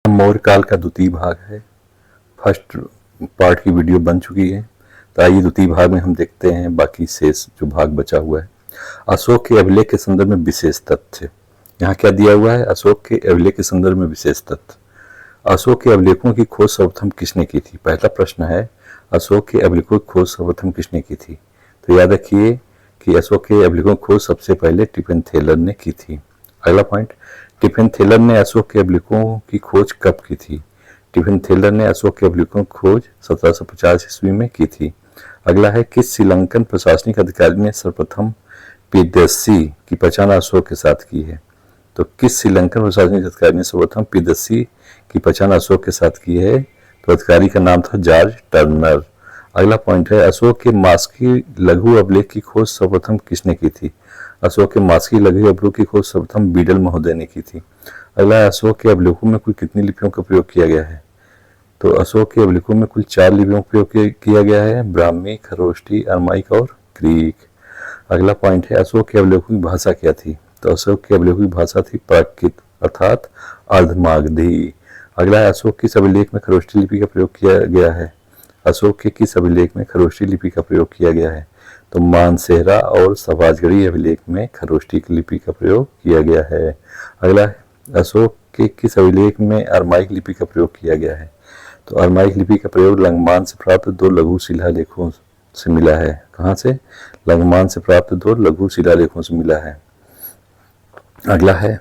मौर्य काल का द्वितीय भाग है। फर्स्ट पार्ट की वीडियो बन चुकी है, तो आइए द्वितीय भाग में हम देखते हैं बाकी शेष जो भाग बचा हुआ है। अशोक के अभिलेख के संदर्भ में विशेष तथ्य। यहाँ क्या दिया हुआ है? अशोक के अभिलेख के संदर्भ में विशेष तथ्य। अशोक के अभिलेखों की खोज सर्वप्रथम किसने की थी? पहला प्रश्न है, अशोक के अभिलेखों की खोज सर्वप्रथम किसने की थी? तो याद रखिए कि अशोक के अभिलेखों की खोज सबसे पहले टिफिन थेलर ने की थी। अगला पॉइंट, टिफिन थेलर ने अशोक के अभिलेखों की खोज कब की थी? टिफिन थेलर ने अशोक के अभिलेखों की खोज 1750 ईस्वी में की थी। अगला है, किस श्रीलंकन प्रशासनिक अधिकारी ने सर्वप्रथम पीदस्सी की पहचान अशोक के साथ की है? तो किस श्रीलंकन प्रशासनिक अधिकारी ने सर्वप्रथम पीदस्सी की पहचान अशोक के साथ की है? तो अधिकारी का नाम था जॉर्ज टर्नर। अगला पॉइंट है, अशोक के मास्की लघु अभिलेख की खोज सर्वप्रथम किसने की थी? अशोक के मास्की लघु अभिलेख की खोज सर्वप्रथम बीडल महोदय ने की थी। अगला, अशोक के अभिलेखों में कुल कितनी लिपियों का प्रयोग किया गया है? तो अशोक के अभिलेखों में कुल 4 लिपियों का प्रयोग किया गया है, ब्राह्मी, खरोष्टी, अरमाइक और ग्रीक। अगला पॉइंट है, अशोक के अभिलेखों की भाषा क्या थी? तो अशोक के अभिलेखों की भाषा थी प्राकृत अर्थात अर्धमागधी। अगला है, अशोक किस अभिलेख में खरोष्टी लिपि का प्रयोग किया गया है? अशोक के किस अभिलेख में खरोष्टी लिपि का प्रयोग किया गया है? तो मानसेहरा और सवाजगढ़ी अभिलेख में खरोष्टी की लिपि का प्रयोग किया गया है। अगला है, अशोक के किस अभिलेख में अरमाइक लिपि का प्रयोग किया गया है? तो अरमाइक लिपि का प्रयोग लंगमान से प्राप्त 2 लघु शिलालेखों से मिला है। कहाँ से? लंगमान से प्राप्त 2 लघु शिलालेखों से मिला है। अगला है,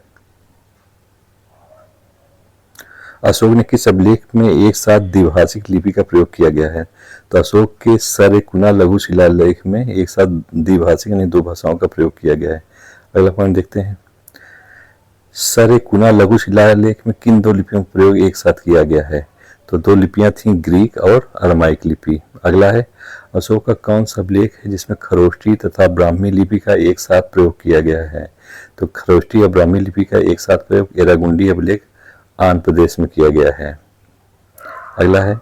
अशोक ने किस अभिलेख में एक साथ द्विभाषिक लिपि का प्रयोग किया गया है? तो अशोक के सरेकुना लघु शिलालेख में एक साथ द्विभाषिक यानी 2 भाषाओं का प्रयोग किया गया है। अगला पॉइंट देखते हैं, सरेकुना लघु शिलालेख में किन 2 लिपियों का प्रयोग एक साथ किया गया है? तो 2 लिपियां थीं, ग्रीक और अरमाइक लिपि। अगला है, अशोक का कौन सा अभिलेख है जिसमें खरोष्टी तथा ब्राह्मी लिपि का एक साथ प्रयोग किया गया है? तो खरोष्टी और ब्राह्मी लिपि का एक साथ प्रयोग एरागुंडी अभिलेख आंध्र प्रदेश में किया गया है। अगला है,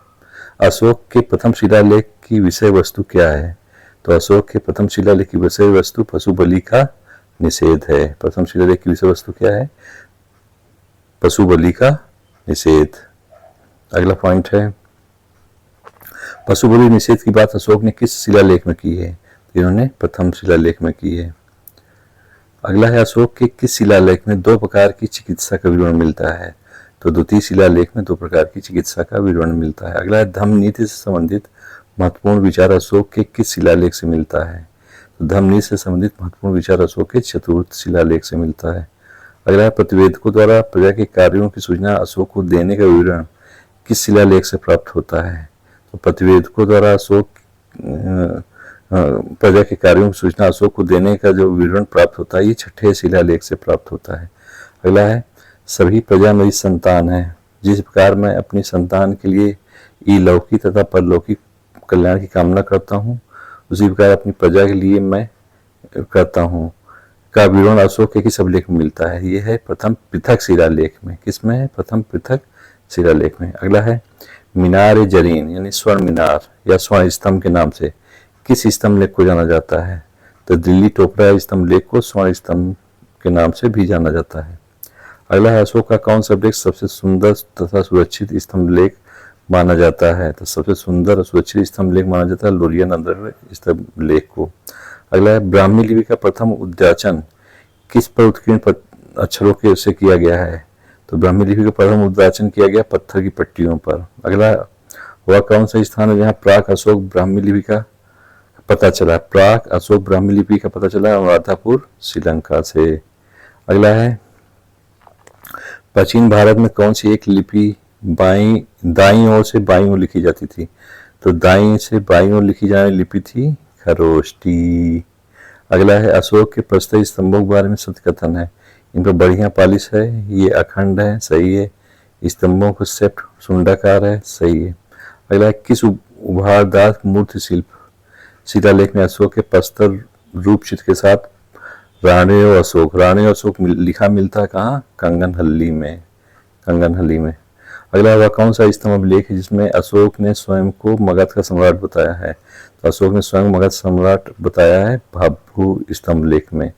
अशोक के प्रथम शिलालेख की विषय वस्तु क्या है? तो अशोक के प्रथम शिलालेख की विषय वस्तु पशु बलि का निषेध है। प्रथम शिलालेख की विषय वस्तु क्या है? पशु बलि का निषेध। अगला पॉइंट है, पशु बलि निषेध की बात अशोक ने किस शिलालेख में की है? तो इन्होंने प्रथम शिलालेख में की है। अगला है, अशोक के किस शिलालेख में 2 प्रकार की चिकित्सा का विवरण मिलता है? तो द्वितीय शिलालेख में 2 प्रकार की चिकित्सा का विवरण मिलता है। अगला है, धम्म नीति से संबंधित महत्वपूर्ण विचार अशोक के किस शिलालेख से मिलता है? तो धम्म नीति से संबंधित महत्वपूर्ण विचार अशोक के चतुर्थ शिलालेख से मिलता है। अगला है, प्रतिवेदकों द्वारा प्रजा के कार्यों की सूचना अशोक को देने का विवरण किस शिलालेख से प्राप्त होता है? तो प्रतिवेदकों द्वारा अशोक प्रजा के कार्यों की सूचना अशोक को देने का जो विवरण प्राप्त होता है, ये 6ठे शिलालेख से प्राप्त होता है। अगला है, सभी प्रजा मेरी संतान है। जिस प्रकार मैं अपनी संतान के लिए इलौकिक तथा परलौकिक कल्याण की कामना करता हूँ, उसी प्रकार अपनी प्रजा के लिए मैं करता हूँ का विवरण अशोक के किस अभिलेख में मिलता है? यह है प्रथम पृथक शिलालेख में। किसमें है? प्रथम पृथक शिलालेख में। अगला है, मीनार जरीन यानी स्वर्ण मीनार या स्वर्ण स्तंभ के नाम से किस स्तंभ लेख को जाना जाता है? तो दिल्ली टोकरा स्तंभ लेख को स्वर्ण स्तंभ के नाम से भी जाना जाता है। अगला है, अशोक का कौन सा अभिलेख सबसे सुंदर तथा सुरक्षित स्तंभ लेख माना जाता है? तो सबसे सुंदर और सुरक्षित स्तंभ लेख माना जाता है लोरिया नंदर स्तंभ लेख को। अगला है, ब्राह्मी लिपि का प्रथम उद्याचन किस पर उत्कीर्ण अक्षरों के से किया गया है? तो ब्राह्मी लिपि का प्रथम उद्याचन किया गया पत्थर की पट्टियों पर। अगला, वह कौन सा स्थान है जहाँ प्राक अशोक ब्राह्मी लिपि का पता चला? प्राक अशोक ब्राह्मी लिपि का पता चला अनुराधापुर श्रीलंका से। अगला है, प्राचीन भारत में कौन सी एक लिपि दाईं ओर से बाईं ओर लिखी जाती थी? तो दाईं से बाईं ओर लिखी जाने वाली लिपि थी खरोष्टी। अगला है, अशोक के प्रस्तरीय स्तंभों के बारे में सत्य कथन है। इन पर बढ़िया पालिश है, ये अखंड है, सही है। स्तंभों को सेप्ट सुंडाकार है, सही है। अगला है, किस उभारदार मूर्ति शिलालेख में अशोक के प्रस्तर रूप चित्र के साथ राणे और अशोक लिखा मिलता है? कहाँ? कंगनहल्ली में। अगला, वह कौन सा स्तंभ अभिलेख है जिसमें अशोक ने स्वयं को मगध का सम्राट बताया है? तो अशोक ने स्वयं मगध सम्राट बताया है भाभू स्तंभ लेख में।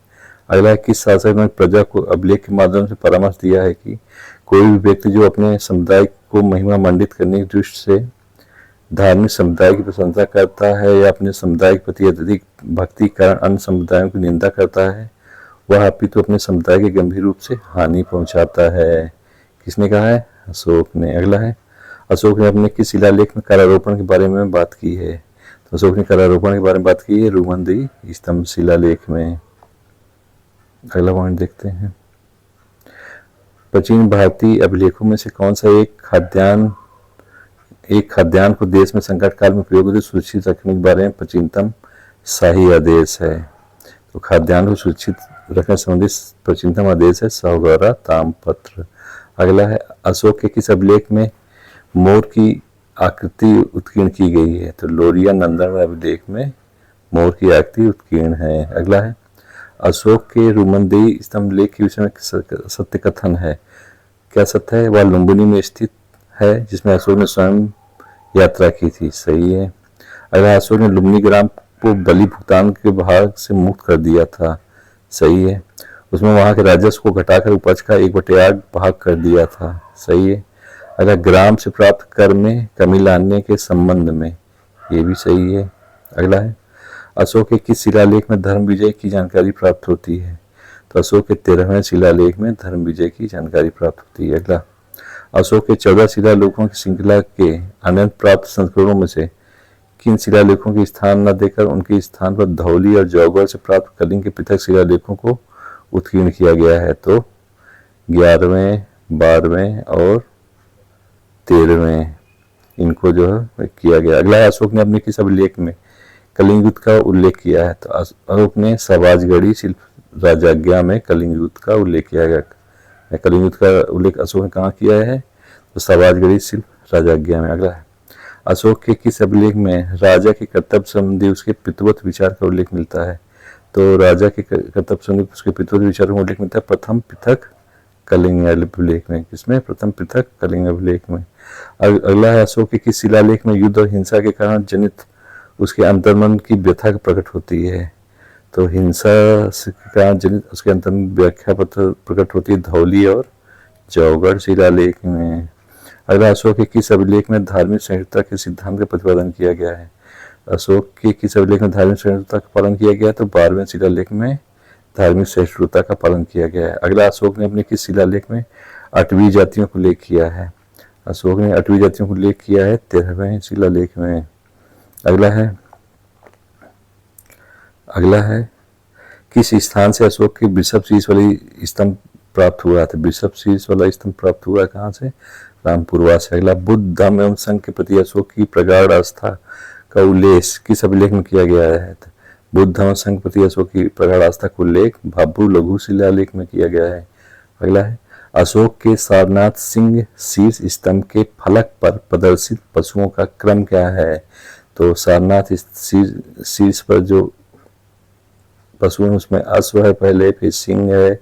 अगला, किस शासक ने प्रजा को अभिलेख के माध्यम से परामर्श दिया है कि कोई भी व्यक्ति जो अपने समुदाय को महिमा मंडित करने की दृष्टि से धार्मिक समुदाय की प्रशंसा करता है या अपने समुदाय के प्रति अत्यधिक भक्ति के कारण अन्य समुदायों की निंदा करता है, वह अपितु अपने समुदाय के गंभीर रूप से हानि पहुंचाता है। किसने कहा है? अशोक ने। अगला है, अशोक ने अपने किस शिलालेख में करारोपण के बारे में बात की है? तो अशोक ने करारोपण के बारे में बात की है रुमंदी स्तंभ शिलालेख में। अगला पॉइंट देखते हैं, प्राचीन भारतीय अभिलेखों में से कौन सा एक खाद्यान्न को देश में संकट काल में प्रयोग होते सुरक्षित रखने के बारे में प्राचीनतम शाही आदेश है? तो खाद्यान्न को सुरक्षित रखने संबंधित प्राचीनतम आदेश है साहूगौरा ताम्रपत्र। अगला है, अशोक के किस अभिलेख में मोर की आकृति उत्कीर्ण की गई है? तो लोरिया नंदन अभिलेख में मोर की आकृति उत्कीर्ण है। अगला है, अशोक के रुमंदेई स्तंभ लेख के विषय में सत्य कथन है? क्या सत्य है? वह लुम्बिनी में स्थित है जिसमें अशोक ने स्वयं यात्रा की थी। सही है। अगला, अशोक ने लुम्बिनी ग्राम को बलि भुगतान के भाग से मुक्त कर दिया था। सही है। उसमें वहां के राजस्व को घटाकर उपज का 1/8 भाग कर दिया था। सही है। अगला, ग्राम से प्राप्त कर में कमी लाने के संबंध में, ये भी सही है। अगला है, अशोक के किस शिलालेख में धर्म विजय की जानकारी प्राप्त होती है? तो अशोक के 13वें शिलालेख में धर्म विजय की जानकारी प्राप्त होती है। अगला, अशोक के 14 शिलालेखों की श्रृंखला के अनंत प्राप्त संस्करणों में से किन शिलालेखों के स्थान न देकर उनके स्थान पर धौली और जौगढ़ से प्राप्त कलिंग के पृथक शिलालेखों को उत्कीर्ण किया गया है? तो 11वें, 12वें और 13वें इनको जो है किया गया। अगला, अशोक ने अपने किस अभिलेख में कलिंग युद्ध का उल्लेख किया है? तो अशोक ने सवाजगढ़ी शिल्प राजाज्ञा में कलिंग युद्ध का उल्लेख किया गया। कलिंग युद्ध का उल्लेख अशोक ने कहाँ किया है? तो सवाजगढ़ी शिल्प राजाज्ञा में। अगला है, अशोक के किस अभिलेख में राजा के कर्तव्य संबंधी उसके पितृवत विचार का उल्लेख मिलता है? तो राजा के कर्तव्य संबंधी उसके पितृवत विचार का उल्लेख मिलता है प्रथम पृथक कलिंग अभिलेख में। किसमें? प्रथम पृथक कलिंग अभिलेख में। अगला है, अशोक के किस शिलालेख में युद्ध और हिंसा के कारण जनित उसके अंतर्मन की व्यथा प्रकट होती है? तो हिंसा के कारण जनित उसके अंतर्मन व्याख्या प्रकट होती है धौली और जौगढ़ शिलालेख में। अगला, अशोक के किस अभिलेख में धार्मिक सहिष्णुता के सिद्धांत का प्रतिपादन किया गया है? अशोक के किस अभिलेख में धार्मिक सहिष्णुता का पालन किया गया है? तो 12वें शिलालेख में धार्मिक सहिष्णुता का पालन किया गया है। अगला, अशोक ने अपने किस शिलालेख में 8वीं जातियों को उल्लेख किया है? अशोक ने 8वीं जातियों को उल्लेख किया है 13वें शिलालेख में। अगला है, किस स्थान से अशोक के वृषभ शीर्ष वाली स्तंभ प्राप्त हुआ था? वृषभ शीर्ष वाला स्तंभ प्राप्त हुआ कहाँ से? रामपुरवा से। अगला, बुद्ध धर्म एवं संघ के प्रति अशोक की प्रगाढ़ आस्था का उल्लेख किस अभिलेख में किया गया है? बुद्ध धर्म संघ के प्रति अशोक की प्रगाढ़ आस्था का उल्लेख भाब्रू लघु शिलालेख में किया गया है। अगला है, अशोक के सारनाथ सिंह शीर्ष स्तंभ के फलक पर प्रदर्शित पशुओं का क्रम क्या है? तो सारनाथ शीर्ष पर जो पशु है उसमें अश्व है पहले, फिर सिंह है,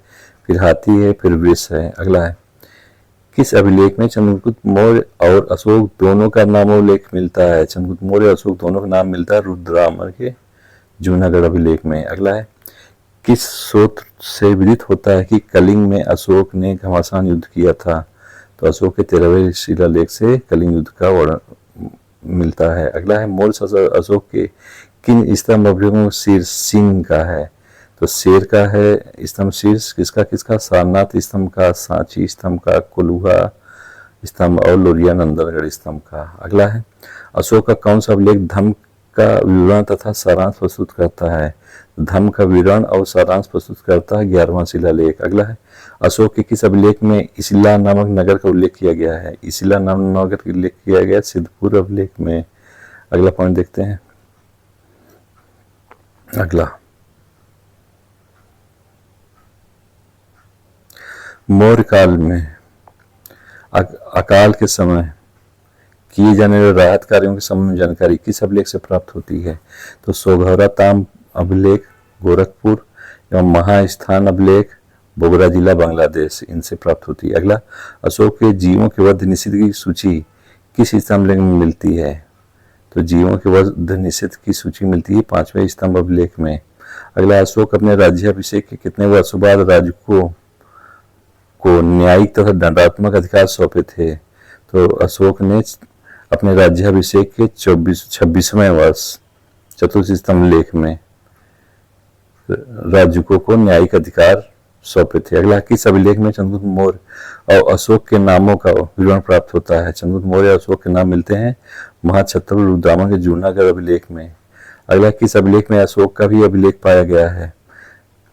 फिर हाथी है, फिर वृष है। अगला है, किस अभिलेख में चंद्रगुप्त मौर्य और अशोक दोनों का नामोल्लेख मिलता है? चंद्रगुप्त मौर्य और अशोक दोनों का नाम मिलता है रुद्रामर के जूनागढ़ अभिलेख में। अगला है, किस स्रोत से विदित होता है कि कलिंग में अशोक ने घमासान युद्ध किया था? तो अशोक के 13वें शिलालेख से कलिंग युद्ध का वर्णन मिलता है। अगला है, मौर्य अशोक के किन स्तंभ अभिलेखों में शीर्ष सिंह का है? तो शेर का है स्तंभ शीर्ष किसका? सारनाथ स्तंभ का, सांची स्तंभ का, कोल्हुआ स्तंभ और लोरिया नंदनगढ़ स्तंभ का। अगला है, अशोक का कौन सा अभिलेख धम्म का विवरण तथा सारांश प्रस्तुत करता है? धम्म का विवरण और सारांश प्रस्तुत करता है 11वां शिलालेख। अगला है, अशोक के किस अभिलेख में इसिला नामक नगर का उल्लेख किया गया है? इसिला नामक नगर का उल्लेख किया गया सिद्धपुर अभिलेख में। अगला पॉइंट देखते हैं। अगला, मौर्य काल में अकाल के समय किए जाने वाले राहत कार्यों के संबंध में जानकारी किस अभिलेख से प्राप्त होती है? तो सोघौरा ताम्र अभिलेख गोरखपुर एवं महास्थान अभिलेख बोगरा जिला बांग्लादेश, इनसे प्राप्त होती है। अगला, अशोक के जीवों के वध निषेध की सूची किस स्तंभ में मिलती है? तो जीवों के वध निषेध की सूची मिलती है 5वें स्तंभ अभिलेख में। अगला, अशोक अपने राज्याभिषेक के कितने वर्षों बाद राज्य को को न्यायिक तथा दंडात्मक अधिकार सौंपे थे। तो अशोक ने अपने राज्याभिषेक के 26वें वर्ष चतुर्थ स्तंभ लेख में राजूकों को न्यायिक अधिकार सौंपे थे। अगला किस अभिलेख में चंद्रगुप्त मौर्य और अशोक के नामों का विवरण प्राप्त होता है? चंद्रगुप्त मौर्य और अशोक के नाम मिलते हैं महाक्षत्रप रुद्रदामन के जूनागढ़ अभिलेख में। अगला किस अभिलेख में अशोक का भी अभिलेख पाया गया है?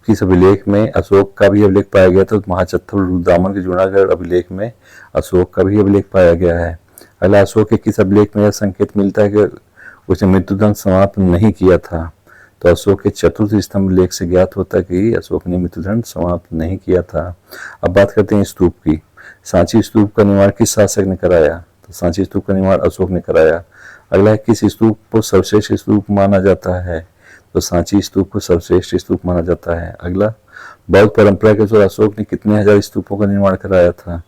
किस अभिलेख में अशोक का भी अभिलेख पाया गया? तो महाक्षत्रप रुद्रदामन के जूनागढ़ अभिलेख में अशोक का भी अभिलेख पाया गया है। अगला अशोक के किस अभिलेख में यह संकेत मिलता है कि उसने मृत्युदंड समाप्त नहीं किया था? तो अशोक के चतुर्थ स्तंभ लेख से ज्ञात होता है कि अशोक ने मृत्युदंड समाप्त नहीं किया था। अब बात करते हैं स्तूप की। सांची स्तूप का निर्माण किस शासक ने कराया? तो सांची स्तूप का निर्माण अशोक ने कराया। अगला किस स्तूप को सर्वश्रेष्ठ स्तूप माना जाता है? तो सांची स्तूप को सर्वश्रेष्ठ स्तूप माना जाता है। अगला बौद्ध परंपरा के अनुसार अशोक ने कितने हजार स्तूपों का निर्माण कराया था?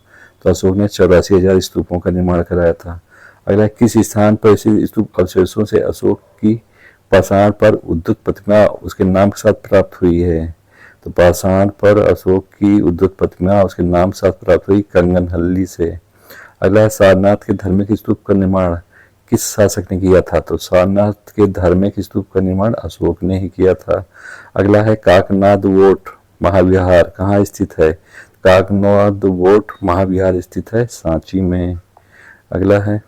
तो अशोक ने 84,000 स्तूपों का निर्माण कराया था। अगला किस स्थान पर स्थित स्तूप अवशेषों से अशोक की पाषाण पर उद्धत प्रतिमा उसके नाम के साथ प्राप्त हुई है? तो पाषाण पर अशोक की उद्धत प्रतिमा उसके नाम के साथ प्राप्त हुई कंगनहल्ली से। अगला सारनाथ के धार्मिक स्तूप का निर्माण किस शासक ने किया था? तो सारनाथ के धार्मिक स्तूप का निर्माण अशोक ने ही किया था। अगला है काकनादवोट महाविहार कहाँ स्थित है? काकनादवोट महाविहार स्थित है सांची में। अगला है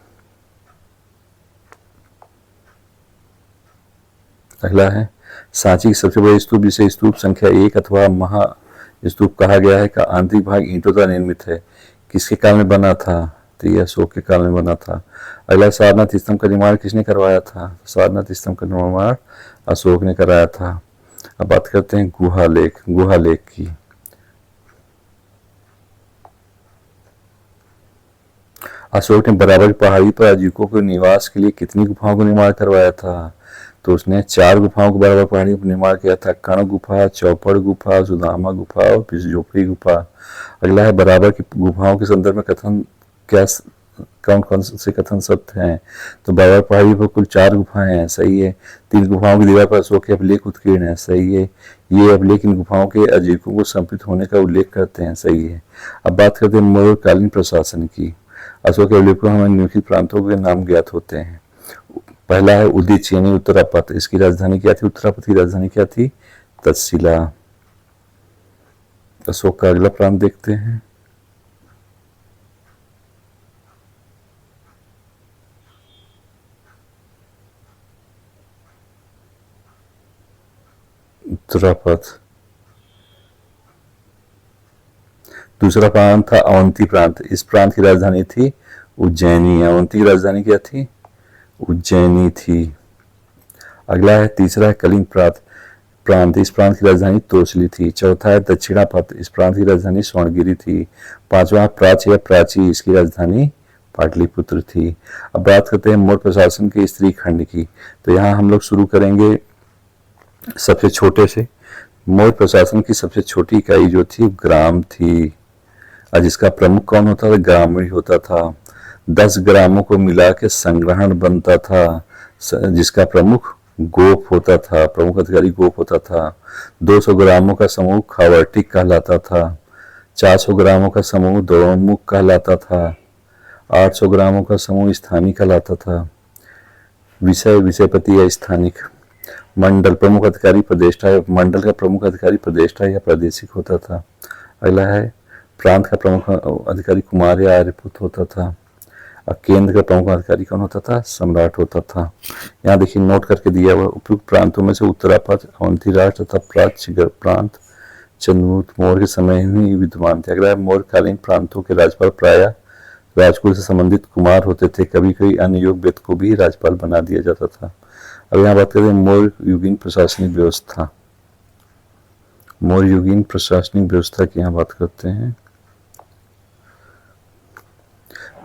सांची की सबसे बड़ी स्तूप जिसे स्तूप संख्या 1 अथवा महा स्तूप कहा गया है का आंतरिक भाग ईंटों द्वारा निर्मित है, किसके काल में बना था? तो यह अशोक के काल में बना था। अगला सारनाथ स्तंभ का निर्माण किसने करवाया था? सारनाथ स्तंभ का निर्माण अशोक ने कराया था। अब बात करते हैं गुहालेख की। अशोक ने बराबर पहाड़ी पर आजीविकों के निवास के लिए कितनी गुफाओं का निर्माण करवाया था? तो उसने 4 गुफाओं को बराबर पहाड़ी पर निर्माण किया था। कर्ण गुफा, चौपड़ गुफा, सुदामा गुफा और पिसजोपड़ी गुफा। अगला है बराबर की गुफाओं के संदर्भ में कथन क्या कौन कौन से कथन शब्द हैं? तो बराबर पहाड़ी पर कुल 4 गुफाएं हैं, सही है। 3 गुफाओं की दीवार पर अशोक के अभिलेख उत्कीर्ण है, सही है। ये अभिलेख इन गुफाओं के आजीविकों को समर्पित होने का उल्लेख करते हैं, सही है। अब बात करते हैं मौर्यकालीन प्रशासन की। अशोक के अभिलेखों में हमें निम्नलिखित प्रांतों के नाम ज्ञात होते हैं। पहला है उदीचीनी उत्तरापथ, इसकी राजधानी क्या थी? उत्तरापथ की राजधानी क्या थी? तक्षशिला। अशोक का अगला प्रांत देखते हैं। उत्तरापथ। दूसरा प्रांत था अवंती प्रांत, इस प्रांत की राजधानी थी उज्जैनी। अवंती की राजधानी क्या थी? उज्जैनी थी। अगला है तीसरा है कलिंग प्रांत, इस प्रांत की राजधानी तोसली थी। चौथा है दक्षिणापथ, इस प्रांत की राजधानी स्वर्णगिरी थी। 5वां प्राची या प्राची, इसकी राजधानी पाटलिपुत्र थी। अब बात करते हैं मौर्य प्रशासन के स्त्री खंड की। तो यहाँ हम लोग शुरू करेंगे सबसे छोटे से। मौर्य प्रशासन की सबसे छोटी इकाई जो थी ग्राम थी, और जिसका प्रमुख कौन होता था? ग्रामीण होता था। 10 ग्रामों को मिला के संग्रहण बनता था, जिसका प्रमुख गोप होता था, प्रमुख अधिकारी गोप होता था। 200 ग्रामों का समूह खावर्टिक कहलाता था। 400 ग्रामों का समूह द्रोमुख कहलाता था। 800 ग्रामों का समूह स्थानीय कहलाता था। विषयपति या स्थानिक। मंडल प्रमुख अधिकारी प्रदेष्टा, मंडल का प्रमुख अधिकारी प्रदेष्टा या प्रादेशिक होता था। अगला है प्रांत का प्रमुख अधिकारी कुमार या आर्यपुत्र होता था। और केंद्र का प्रमुख अधिकारी कौन होता था? सम्राट होता था। यहाँ देखिए नोट करके दिया हुआ उपयुक्त प्रांतों में से उत्तरापथ, अवंती राष्ट्र तथा प्राच्य प्रांत चंद्रगुप्त मौर्य के समय ही विद्यमान थे। अगला मौर्यकालीन प्रांतों के राज्यपाल प्राय राजकुल से संबंधित कुमार होते थे, कभी कभी अन्य योग व्यक्ति को भी राज्यपाल बना दिया जाता था। अब यहाँ बात करें मौर्य युगीन प्रशासनिक व्यवस्था। मौर्य युगीन प्रशासनिक व्यवस्था की यहाँ बात करते हैं।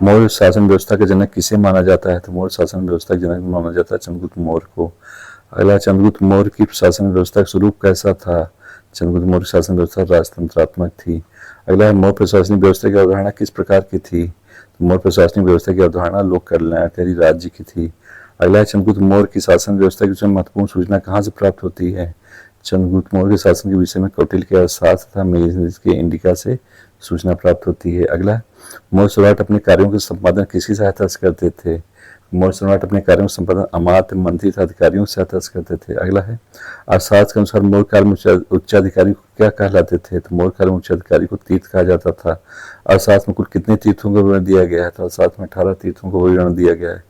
मौर्य शासन व्यवस्था का जनक किसे माना जाता है? तो मौर्य शासन व्यवस्था का जनक माना जाता है चंद्रगुप्त मौर्य को। अगला चंद्रगुप्त मौर्य की शासन व्यवस्था का स्वरूप कैसा था? चंद्रगुप्त मौर्य शासन व्यवस्था राजतंत्रात्मक थी। अगला है मौर्य प्रशासनिक व्यवस्था की अवधारणा किस प्रकार की थी? तो मौर्य प्रशासनिक व्यवस्था की अवधारणा लोक कल्याणकारी राज्य की थी। अगला है चंद्रगुप्त मौर्य की शासन व्यवस्था की विषय में महत्वपूर्ण सूचना कहाँ से प्राप्त होती है? चंद्रगुप्त मौर्य के शासन के विषय में कौटिल्य के अर्थशास्त्र तथा मेगनीज के इंडिका से सूचना प्राप्त होती है। अगला, मोर सम्राट अपने कार्यों के संपादन किसकी सहायता से करते थे? मोर सम्राट अपने कार्यों का संपादन अमात्य, मंत्री तथा अधिकारियों की सहायता से करते थे। अगला है, अर्थशास्त्र के अनुसार मौर्य काल में उच्चाधिकारी को क्या कहलाते थे? तो मौर्य काल में उच्चाधिकारी को तीर्थ कहा जाता था। अर्थशास्त्र में कुल कितने तीर्थों का विवरण दिया गया है? तो अर्थशास्त्र में 18 तीर्थों का विवरण दिया गया है।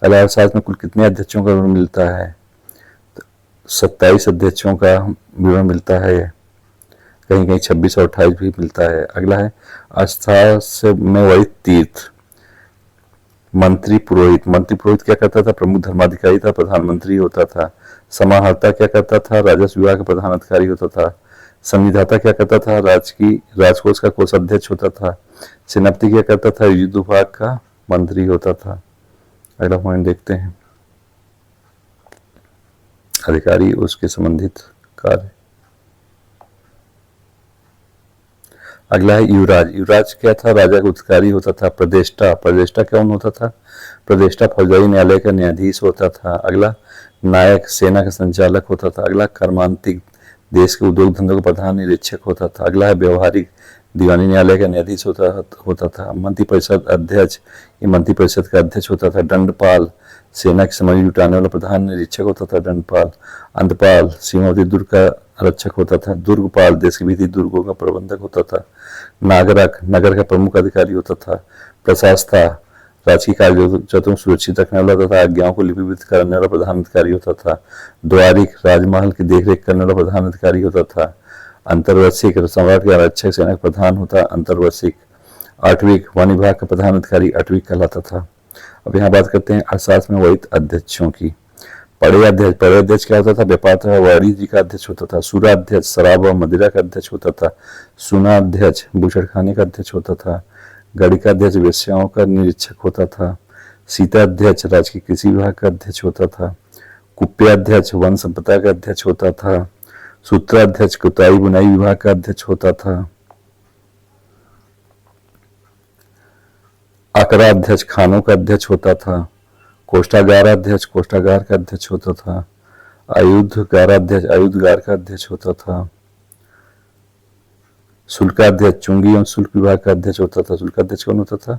अगला, अर्थशास्त्र में कुल कितने अध्यक्षों का विवरण मिलता है? 27 अध्यक्षों का विवरण मिलता है, कहीं कहीं 26 और 28 भी मिलता है। अगला है, अर्थशास्त्र में वही तीर्थ मंत्री पुरोहित। मंत्री पुरोहित क्या करता था? प्रमुख धर्माधिकारी था, प्रधानमंत्री होता था। समाहर्ता क्या करता था? राजस्व विभाग का प्रधान अधिकारी होता था। संविधाता क्या करता था? राजकोष का कोषाध्यक्ष होता था। सेनापति क्या करता था? युद्ध विभाग का मंत्री होता था। अगला पॉइंट देखते हैं, अधिकारी उसके संबंधित कार्य। अगला है युवराज। युवराज क्या था? राजा का उत्तराधिकारी होता था। प्रदेष्टा, प्रदेष्टा कौन होता था? प्रदेष्टा फौजदारी न्यायालय का न्यायाधीश होता था। अगला, नायक सेना का संचालक होता था। अगला, कर्मांतिक देश के उद्योग धंधों का प्रधान निरीक्षक होता था। अगला है, व्यवहारिक दीवानी न्यायालय का न्यायाधीश होता था। मंत्रिपरिषद अध्यक्ष, ये मंत्रिपरिषद का अध्यक्ष होता था। दंडपाल, सेना की सामग्री जुटाने वाला प्रधान निरीक्षक होता था दंडपाल। अंतपाल, सीमावर्ती दुर्ग का आरक्षक होता था। दुर्गपाल, देश के भीतरी दुर्गों का प्रबंधक होता था। नागरक, नगर का प्रमुख अधिकारी होता था। प्रशासता, राजकीय कार्यक्षेत्रों को सुरक्षित रखने वाला तथा आज्ञाओं को लिपिबद्ध करने वाला प्रधान अधिकारी होता था। द्वारिक, राजमहल की देखरेख करने वाला प्रधान अधिकारी होता था। अंतर्वशिक, सम्राट के आरक्षक सेना का प्रधान होता अंतर्वशिक। आठवीं, वन विभाग का प्रधान अधिकारी आठवीं कहलाता था। अब यहाँ बात करते हैं अर्थशास्त्र में वरिष्ठ अध्यक्षों की। पड़े अध्यक्ष क्या होता था? व्यापार तथा वाणिज्य का अध्यक्ष होता था। सूराध्यक्ष शराब और मदिरा का अध्यक्ष होता था। सुनाध्यक्ष बूचड़खाने का अध्यक्ष होता था। गणिकाध्यक्ष वेश्याओं का निरीक्षक होता था। सीताध्यक्ष राजकीय कृषि विभाग का अध्यक्ष होता था। कुप्याध्यक्ष वन संपदा का अध्यक्ष होता था। सूत्राध्यक्ष कुताई बुनाई विभाग का अध्यक्ष होता था। आकराध्यक्ष खानों का अध्यक्ष होता था। कोष्ठागाराध्यक्ष कोष्ठागार का अध्यक्ष होता था। आयुधगाराध्यक्ष आयुधगार का अध्यक्ष होता था। शुल्काध्यक्ष चुंगी एवं शुल्क विभाग का अध्यक्ष होता था। शुल्काध्यक्ष कौन होता था?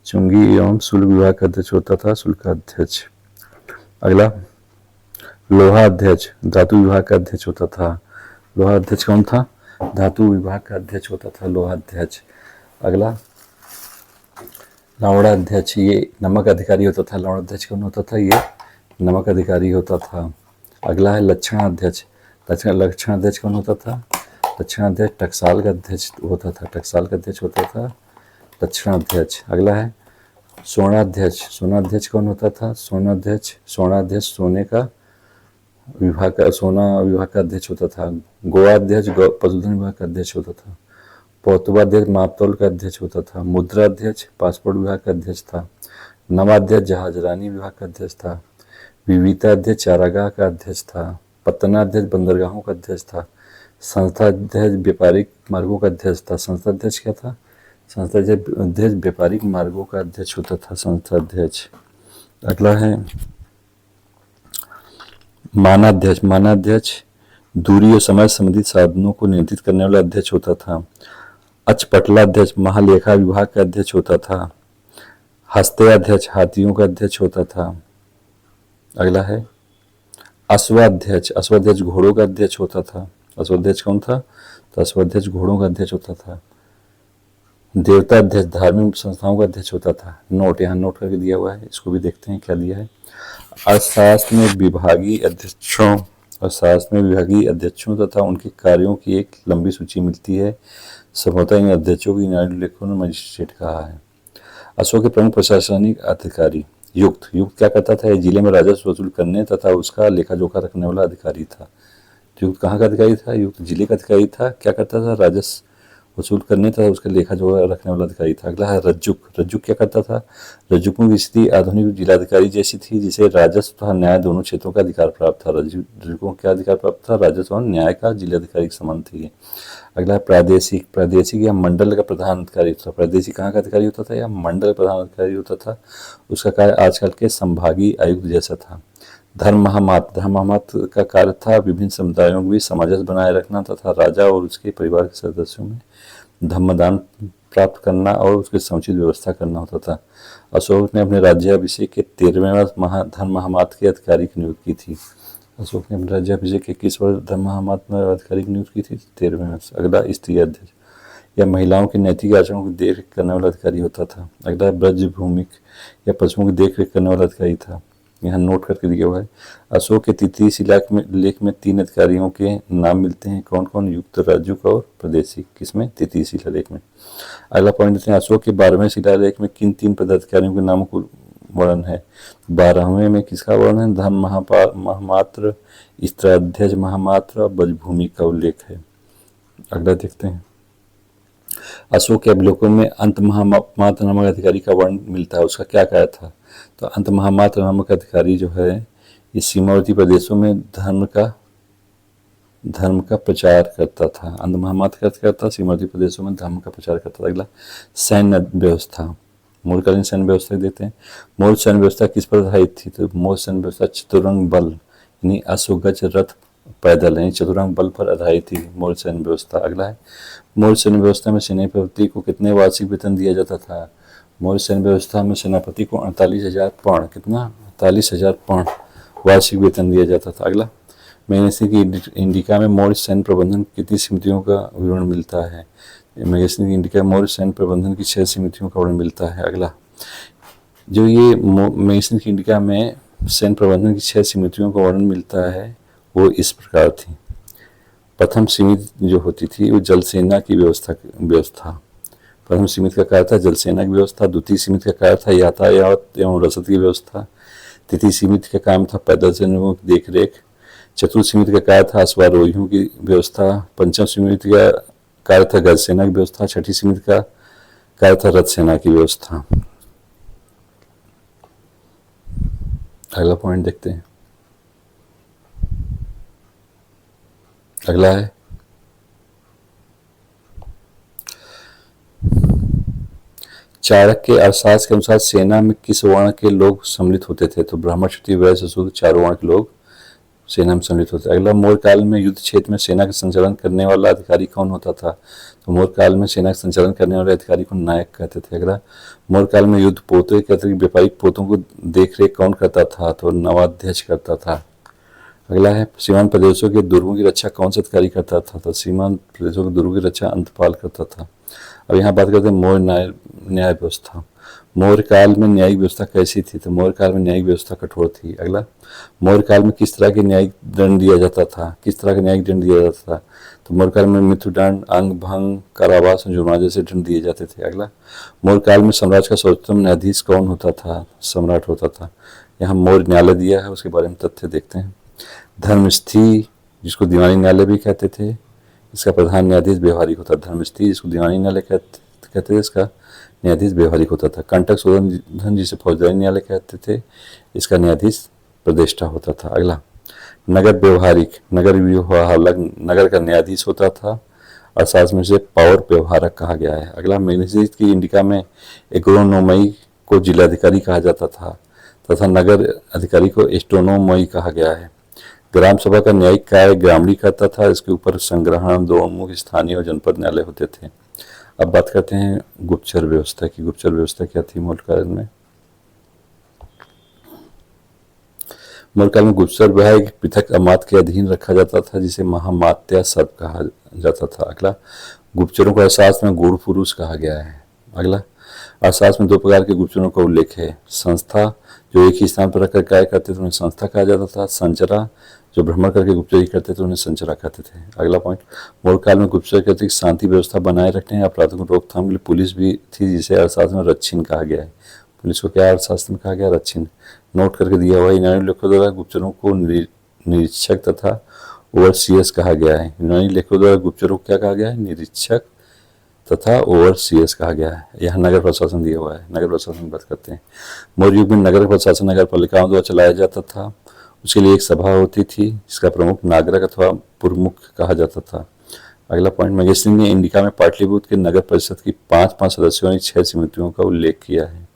चुंगी एवं शुल्क विभाग का अध्यक्ष होता था शुल्काध्यक्ष। अगला, लोहाध्यक्ष धातु विभाग का अध्यक्ष होता था। लोहाध्यक्ष कौन था? धातु विभाग का अध्यक्ष होता था लोहाध्यक्ष। अगला, लवणाध्यक्ष, ये नमक अधिकारी होता था। लवणाध्यक्ष कौन होता था? ये नमक अधिकारी होता था। अगला है लक्षणाध्यक्ष। लक्षणाध्यक्ष कौन होता था? लक्षणाध्यक्ष टकसाल का अध्यक्ष होता था। टकसाल का अध्यक्ष होता था लक्षणाध्यक्ष। अगला है सोनाध्यक्ष। सोनाध्यक्ष कौन होता था? सोनाध्यक्ष सोने का विभाग का सोना विभाग का अध्यक्ष होता था। गोवाध्यक्ष पशुधन विभाग का अध्यक्ष होता था। पौतवाध्यक्ष मापतौल का अध्यक्ष होता था। मुद्राध्यक्ष पासपोर्ट विभाग का अध्यक्ष था। नवाध्यक्ष जहाजरानी विभाग का अध्यक्ष था। विविताध्यक्ष चारागाह का अध्यक्ष था। पत्तनाध्यक्ष बंदरगाहों का अध्यक्ष था। संस्थाध्यक्ष व्यापारिक मार्गों का अध्यक्ष था। संस्थाध्यक्ष क्या था? संस्थाध्यक्ष व्यापारिक मार्गों का अध्यक्ष होता था संस्थाध्यक्ष। अगला है मानाध्यक्ष। मानाध्यक्ष दूरी और समय संबंधित साधनों को नियंत्रित करने वाला अध्यक्ष होता था। अचपटलाध्यक्ष महालेखा विभाग का अध्यक्ष होता था। हस्तेयाध्यक्ष हाथियों का अध्यक्ष होता था। अगला है अश्वाध्यक्ष। अश्वाध्यक्ष घोड़ों का अध्यक्ष होता था। अश्वाध्यक्ष कौन था? तो अश्वाध्यक्ष घोड़ों का अध्यक्ष होता था। देवताध्यक्ष धार्मिक संस्थाओं का अध्यक्ष होता था। नोट यहाँ नोट करके दिया हुआ है, इसको भी देखते हैं क्या दिया है। अर्थशास्त्र में विभागीय अध्यक्षों तथा उनके कार्यों की एक लंबी सूची मिलती है। संभवतः इन अध्यक्षों की न्यायालय लेखकों ने मजिस्ट्रेट कहा है। अशोक के प्रमुख प्रशासनिक अधिकारी युक्त क्या करता था? जिले में राजस्व वसूल करने तथा उसका लेखा जोखा रखने वाला अधिकारी था। युक्त कहाँ का अधिकारी था? युक्त जिले का अधिकारी था। क्या करता था? राजस्व वसूल करने तथा उसका लेखा जोखा रखने वाला अधिकारी था। अगला है रज्जुक। रज्जुक क्या करता था? रज्जुकों की स्थिति आधुनिक जिलाधिकारी जैसी थी, जिसे राजस्व तथा न्याय दोनों क्षेत्रों का अधिकार प्राप्त था। रज्जुकों क्या अधिकार प्राप्त था? राजस्व और न्याय का जिलाधिकारी के समान थी। अगला है प्रादेशिक। प्रादेशिक या मंडल का प्रधान अधिकारी था। प्रादेशिक कहाँ का अधिकारी होता था? या मंडल का प्रधान अधिकारी होता था। उसका कार्य आजकल के संभागीय आयुक्त जैसा था। धर्म महामात्र। धर्म महामात्र का कार्य था विभिन्न समुदायों के बीच सामंजस्य बनाए रखना तथा राजा और उसके परिवार के सदस्यों में धम्मदान प्राप्त करना और उसकी समुचित व्यवस्था करना होता था। अशोक ने अपने राज्याभिषेक के 13वें वर्ष धर्म महामात्र के अधिकारी की नियुक्ति की थी। अशोक ने अपने राज्याभिषेक के किस वर्ष धर्म महामात्र अधिकारी की नियुक्ति की थी? 13वें वर्ष। अगला स्त्री अध्यक्ष या महिलाओं के नैतिक आचरण की देख रेख करने वाला अधिकारी होता था। अगला ब्रज भूमिक या पशुओं की देख रेख करने वाला अधिकारी था। यहाँ नोट करके दिया हुआ है। अशोक के तृतीय शिलालेख में 3 अधिकारियों के नाम मिलते हैं। कौन कौन? युक्त, राजुक और प्रदेशी। किसमें? तृतीय शिलालेख में। अगला पॉइंट देते हैं, अशोक के 12वें शिलालेख में किन 3 पदाधिकारियों के नामों को वर्णन है? 12वें में किसका वर्णन है? धर्म महामात्र, स्त्राध्यक्ष महामात्र और ब्रजभूमि का उल्लेख है। अगला देखते हैं, अशोक के अवलोकन में अंत महामात्र नामक अधिकारी का वर्णन मिलता है। उसका क्या कार्य था? तो अंत महामात्र नामक अधिकारी जो है ये सीमावर्ती प्रदेशों में धर्म का प्रचार करता था। अंत महामात्र का था सीमावर्ती प्रदेशों में धर्म का प्रचार करता था। अगला सैन्य व्यवस्था, मौर्यकालीन सैन्य व्यवस्था देते हैं। मौर्य सैन्य व्यवस्था किस पर आधारित थी? तो मौर्य सैन्य व्यवस्था चतुरंग बल यानी अश्वगज, रथ, पैदल यानी चतुरंग बल पर आधारित थी मौर्य सैन्य व्यवस्था। अगला है, मौर्य सैन्य व्यवस्था में सेनापति को कितने वार्षिक वेतन दिया जाता था? मौर्य सैन्य व्यवस्था में सेनापति को 48,000 पौंड, कितना? 48,000 पौंड वार्षिक वेतन दिया जाता था। अगला, मैगजीन की इंडिका में मौर्य सैन्य प्रबंधन कितनी समितियों का विवरण मिलता है? मैगजीन की इंडिका में मौर्य सैन्य प्रबंधन की 6 समितियों का वर्णन मिलता है। अगला, जो ये मैगजीन की इंडिका में सैन्य प्रबंधन की 6 समितियों का वर्णन मिलता है वो इस प्रकार थी। प्रथम समिति जो होती थी वो जल सेना की व्यवस्था। प्रथम समिति का कार्य था जल सेना की व्यवस्था। द्वितीय समिति का कार्य था यातायात एवं रसद की व्यवस्था। तृतीय समिति का काम था पैदल सैनिकों की देख रेख। चतुर्थ समिति का कार्य था अश्वारोहियों की व्यवस्था। पंचम समिति का कार्य था गज सेना की व्यवस्था। छठी समिति का कार्य था रथ सेना की व्यवस्था। अगला पॉइंट देखते हैं। अगला है, चाणक्य के अर्थशास्त्र के अनुसार सेना में किस वर्ण के लोग सम्मिलित होते थे? तो ब्राह्मण, क्षत्रिय, वैश्य, शूद्र, 4 वर्ण के लोग सेना में सम्मिलित होते। अगला, मौर्य काल में युद्ध क्षेत्र में सेना का संचालन करने वाला अधिकारी कौन होता था? तो मौर्य काल में सेना का संचालन करने वाले अधिकारी को नायक कहते थे। अगला, मौर्य काल में युद्ध पोतों के अतिरिक्त व्यापारिक पोतों को देख रेख कौन करता था? तो नवाध्यक्ष करता था। अगला है, सीमांत प्रदेशों के दुर्गों की रक्षा कौन सा अधिकारी करता था? तो सीमांत प्रदेशों के दुर्गों की रक्षा अंतपाल करता था। अब यहाँ बात करते हैं मौर्य न्याय व्यवस्था। मौर्य काल में न्यायिक व्यवस्था कैसी थी? तो मौर्य काल में न्यायिक व्यवस्था कठोर थी। अगला, मौर्य काल में किस तरह के न्यायिक दंड दिया जाता था? किस तरह का न्यायिक दंड दिया जाता था? तो मौर्य काल में मृत्युदंड, अंग भंग, कारावास और जुर्माना जैसे दंड दिए जाते थे। अगला, मौर्य काल में साम्राज्य का सर्वोत्तम न्यायाधीश कौन होता था? सम्राट होता था। यहाँ मौर्य न्यायालय दिया है, उसके बारे में तथ्य देखते हैं। धर्मस्थी, जिसको दीवानी न्यायालय भी कहते थे, इसका प्रधान न्यायाधीश व्यवहारिक होता था। धर्मस्थी, जिसको दीवानी न्यायालय कहते थे, इसका न्यायाधीश व्यवहारिक होता था। कंटक शोधन, जिसे फौजदारी न्यायालय कहते थे, इसका न्यायाधीश प्रतिष्ठा होता था। अगला, नगर व्यवहारिक, नगर का न्यायाधीश होता था। अर्थशास्त्र में से पावर व्यवहारक कहा गया है। अगला, मैगजीन की इंडिका में एग्रोनोमई को जिलाधिकारी कहा जाता था तथा नगर अधिकारी को एस्ट्रोनोमई कहा गया है। ग्राम सभा का न्यायिक कार्य ग्रामणी करता था। इसके ऊपर संग्रहण, 2 मुख्य स्थानीय और जनपद न्यायालय होते थे। अब बात करते हैं गुप्तचर व्यवस्था की। गुप्तचर व्यवस्था क्या थी मौर्य काल में? मौर्य काल में गुप्तचर विभाग एक पृथक अमात्य के अधीन रखा जाता था जिसे महामात्या सब कहा जाता था। अगला, गुप्तचरों को अर्थशास्त्र में गूढ़ पुरुष कहा गया है। अगला, अर्थशास्त्र में 2 प्रकार के गुप्तचरों का उल्लेख है। संस्था, जो एक ही स्थान पर रखकर कार्य करते थे उन्हें संस्था कहा जाता था। संचरा, जो भ्रमण करके गुप्तचरी करते थे उन्हें संचरा कहते थे। अगला पॉइंट, मौर्य काल में गुप्तचर के अतिरिक्त शांति व्यवस्था बनाए रखने अपराधों को रोकथाम के लिए पुलिस भी थी जिसे अर्थशास्त्र में रक्षिन कहा गया है। पुलिस को क्या अर्थशास्त्र में कहा गया? रक्षिन। नोट करके दिया हुआ। यूनानी लेखकों द्वारा गुप्तचरों को निरीक्षक तथा ओवरसीयर्स कहा गया है। यूनानी लेखकों द्वारा गुप्तचरों को क्या कहा गया है? निरीक्षक तथा ओवरसीयर्स कहा गया है। यहाँ नगर प्रशासन दिया हुआ है। नगर प्रशासन की बात करते हैं। मौर्य युग में नगर प्रशासन नगर पालिकाओं द्वारा चलाया जाता था। उसके लिए एक सभा होती थी जिसका प्रमुख नागरिक अथवा प्रमुख कहा जाता था। अगला पॉइंट, मैगजीन ने इंडिका में पाटलिपुत्र के नगर परिषद की 5 सदस्यों ने 6 समितियों का उल्लेख किया है।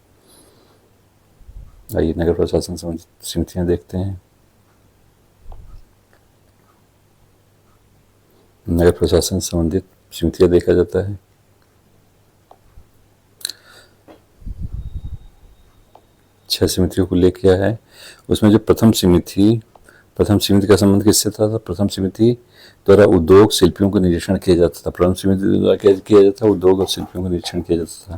आइए नगर प्रशासन संबंधित समितियां देखते हैं। नगर प्रशासन संबंधित समितियां देखा जाता है। 6 समितियों को लेके आया है। उसमें जो प्रथम समिति का संबंध किससे था? प्रथम समिति द्वारा उद्योग शिल्पियों को निरीक्षण किया जाता था। प्रथम समिति द्वारा क्या किया जाता था? उद्योग और शिल्पियों को निरीक्षण किया जाता था।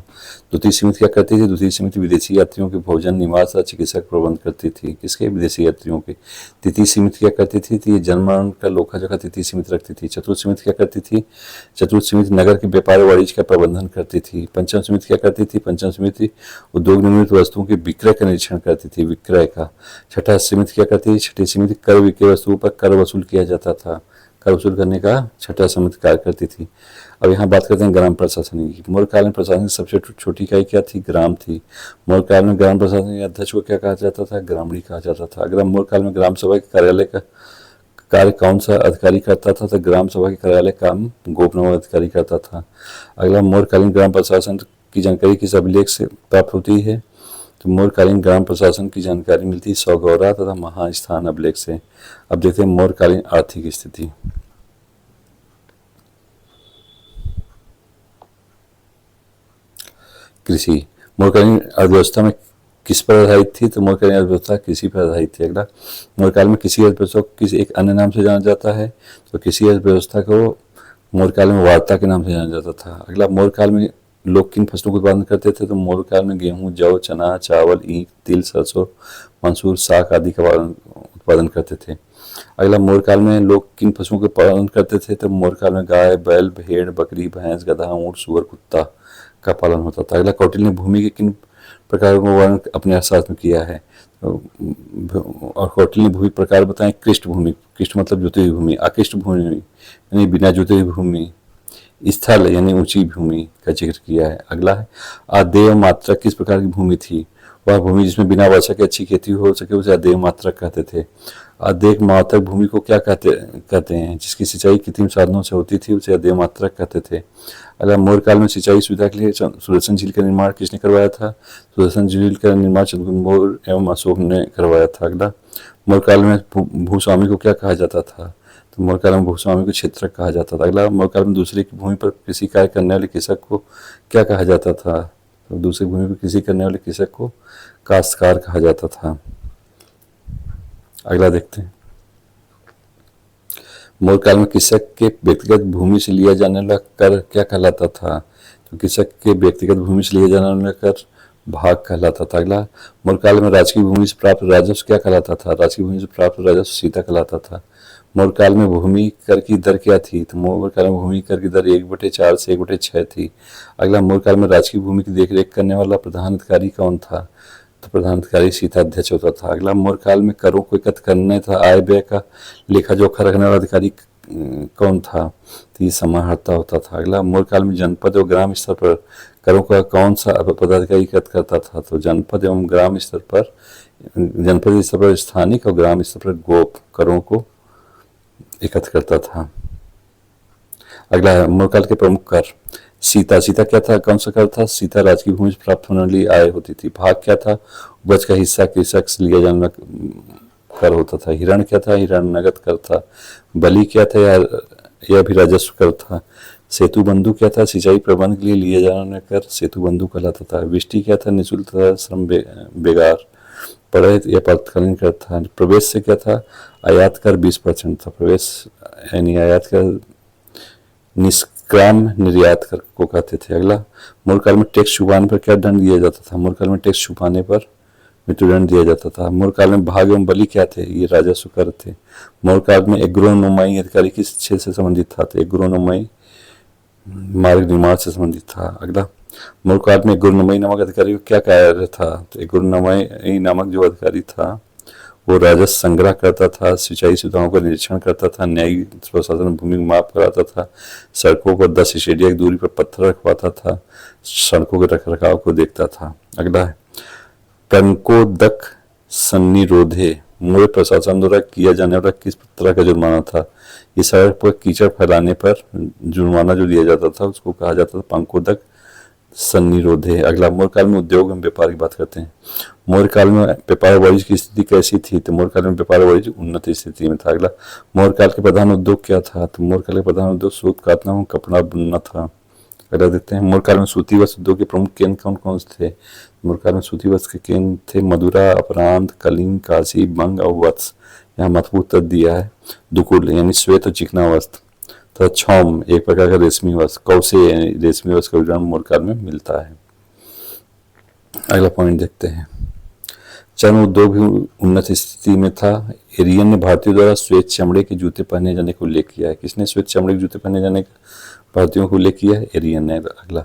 द्वितीय समिति क्या करती थी? द्वितीय समिति विदेशी यात्रियों के भोजन, निवास और चिकित्सक प्रबंध करती थी। किसके? विदेशी यात्रियों के। तृतीय समिति क्या करती थी? तो ये जनमरण का लोखा जोखा तृतीय समिति रखती थी। चतुर्थ समिति क्या करती थी? चतुर्थ समिति नगर के व्यापार वाणिज्य का प्रबंधन करती थी। पंचम समिति क्या करती थी? पंचम समिति उद्योग निर्मित वस्तुओं के विक्रय का निरीक्षण करती थी, विक्रय का। छठा समिति क्या करती थी? छठी समिति कर विक्रय वस्तुओं पर कर वसूल किया जाता था। कर वसूल करने का छठा समिति कार्य करती थी। अब यहाँ बात करते हैं ग्राम प्रशासन की। मौर्य काल में प्रशासन की सबसे छोटी इकाई क्या थी? ग्राम थी। मौर्य काल में ग्राम प्रशासन के अध्यक्ष को क्या कहा जाता था? ग्रामणी कहा जाता था। अगला मौर्य काल में ग्राम सभा के कार्यालय का कार्य कौन सा अधिकारी करता था? तो ग्राम सभा के कार्यालय काम गोपनीय अधिकारी करता था। अगला मौर्यकालीन ग्राम प्रशासन की जानकारी किस अभिलेख से प्राप्त होती है? तो मौर्यकालीन ग्राम प्रशासन की जानकारी मिलती है सौगौरा तथा महास्थान अभिलेख से। अब देखते हैं मौर्यकालीन आर्थिक स्थिति। कृषि। मौर्यकालीन अर्थव्यवस्था में किस पर आधारित थी? तो मौर्यकालीन अर्थव्यवस्था कृषि पर आधारित थी। अगला मौर्यकाल में किसी अर्थव्यवस्था को किस एक अन्य नाम से जाना जाता है? तो किसी अर्थव्यवस्था को मौर्यकाल में वार्ता के नाम से जाना जाता था। अगला मौर्यकाल में लोग किन फसलों का उत्पादन करते थे? तो मौर्यकाल में गेहूं, जौ, चना, चावल, ईख, तिल, सरसों, मसूर, साग आदि का उत्पादन करते थे। अगला मौर्यकाल में लोग किन पशुओं के पालन करते थे? तो मौर्यकाल में गाय, बैल, भेड़, बकरी, भैंस, गधा, ऊंट, सुअर, कुत्ता का पालन होता था। अगला कौटिल्य ने भूमि के किन प्रकारों का वर्णन अपने अर्थशास्त्र में किया है? और कौटिल्य भूमि प्रकार बताएं। कृष्ट भूमि, कृष्ट मतलब जुती हुई भूमि, अकृष्ट भूमि यानी बिना जुती हुई भूमि, स्थल यानी ऊंची भूमि का जिक्र किया है। अगला है आदेव मात्रक किस प्रकार की भूमि थी? वह भूमि जिसमें बिना वर्षा की अच्छी खेती हो सके उसे आदेव मात्रक कहते थे। आदेव मात्रक भूमि को क्या कहते हैं? जिसकी सिंचाई कृत्रिम साधनों से होती थी उसे आदेव मात्रक कहते थे। अगला मौर्य काल में सिंचाई सुविधा के लिए सुदर्शन झील का निर्माण किसने करवाया था? सुदर्शन झील का निर्माण चंद्रगुप्त मौर्य एवं अशोक ने करवाया था। अगला मौर्य काल में भूस्वामी को क्या कहा जाता था? तो मौर्य काल में भूस्वामी को क्षेत्रक कहा जाता था। अगला मौर्य काल में दूसरे की भूमि पर कृषि कार्य करने वाले कृषक को क्या कहा जाता था? तो दूसरी भूमि पर कृषि करने वाले कृषक को काश्तकार कहा जाता था। अगला देखते हैं मौर्य काल में कृषक के व्यक्तिगत भूमि से लिया जाने वाला कर क्या कहलाता था? तो कृषक के व्यक्तिगत भूमि से लिया जाने वाला कर भाग कहलाता था। अगला मौर्य काल में राजकीय भूमि से प्राप्त राजस्व क्या कहलाता था? राजकीय भूमि से प्राप्त राजस्व सीता कहलाता था। मौर्य काल में भूमि कर की दर क्या थी? तो मौर्य काल में भूमि कर की दर 1/4 से 1/6 थी। अगला मौर्य काल में राजकीय भूमि की देखरेख करने वाला प्रधान अधिकारी कौन था? तो प्रधान अधिकारी सीताध्यक्ष होता था। अगला मौर्य काल में करों को एकत्र करने था आय व्यय का लेखा जोखा रखने वाला अधिकारी कौन था? तो ये समाहर्ता होता था। अगला मौर्य काल में जनपद और ग्राम स्तर पर करों का कौन सा पदाधिकारी एकत्र करता था? तो जनपद एवं ग्राम स्तर पर, जनपद स्तर पर स्थानिक और ग्राम स्तर पर गोप करों को एकत्र करता था। अगला मौर्य काल के प्रमुख कर। सीता क्या था? कौन सा कर था? सीता राजकीय भूमि से प्राप्त होने वाली आय होती थी। भाग क्या था? उपज का हिस्सा कृषक से लिया जाने कर होता था। हिरण क्या था? हिरण नगद कर था। बलि क्या था? यह भी राजस्व कर था। सेतु बंधु क्या था? सिंचाई प्रबंध के लिए लिया जाने कर सेतु बंधु कहलाता था। विष्टि क्या था? निःशुल्क था श्रम बेगार। पढ़े या पात्रकालीन कर था। प्रवेश से क्या था? आयात कर 20% था। प्रवेश यानी आयात कर निष्क्राम निर्यात कर को कहते थे। अगला मौर्य काल में टैक्स छुपाने पर क्या दंड दिया जाता था? मौर्य काल में टैक्स छुपाने पर मृत्युदंड दिया जाता था। मौर्य काल में भाग एवं बलि क्या थे? ये राजस्व कर थे। मौर्य काल में एग्रोनोमाई अधिकारी किस क्षेत्र से संबंधित था? तो एग्रोनोमाई मार्ग निर्माण से संबंधित था। अगला मौर्य काल में एग्रोनोमाई नामक अधिकारी को क्या कार्य था? तो एग्रोनोमाई नामक जो अधिकारी था वो राजस्व संग्रह करता था, सिंचाई सुविधाओं का निरीक्षण करता था, न्यायिक प्रशासन भूमि को माप कराता था, सड़कों पर 10 स्टेडिया की दूरी पर पत्थर रखवाता था, सड़कों के रखरखाव को देखता था। अगला है कंकोदक सन्निरोधे मौर्य प्रशासन द्वारा किया जाने वाला किस तरह का जुर्माना था? ये सड़क पर कीचड़ फैलाने पर जुर्माना जो दिया जाता था उसको कहा जाता था पंकोदक सन्निरोधे। अगला मौर्य काल में उद्योग एवं व्यापार की बात करते हैं। मौर्य काल में व्यापार वाणिज्य की स्थिति कैसी थी? तो मौर्य काल में व्यापार वाणिज्य उन्नत स्थिति में था। अगला मौर्य काल के प्रधान उद्योग क्या था? तो मौर्य काल के प्रधान उद्योग सूत काटना एवं कपड़ा बुनना था। अगला देखते हैं मौर्य काल में सूती वस्त्र उद्योग के प्रमुख केंद्र कौन कौन से थे? मौर्यकाल में सूती वस्त्र के केंद्र थे मदुरा, अपरांत, कलिंग, काशी, बंग और वत्स। यहाँ महत्वपूर्ण उत्तर दिया है। दुकुल यानी श्वेत और चिकना वस्त्र तथा छौम एक प्रकार का रेशमी वस्त्र, कौसे यानी रेशमी वस्त्र का विवरण मौर्यकाल में मिलता है। अगला पॉइंट देखते हैं। चर्म उद्योग भी उन्नत स्थिति में था। एरियन ने भारतीयों द्वारा श्वेत चमड़े के जूते पहने जाने का उल्लेख किया है। किसने श्वेत चमड़े के जूते पहने जाने का भारतीयों को उल्लेख किया है? एरियन ने। अगला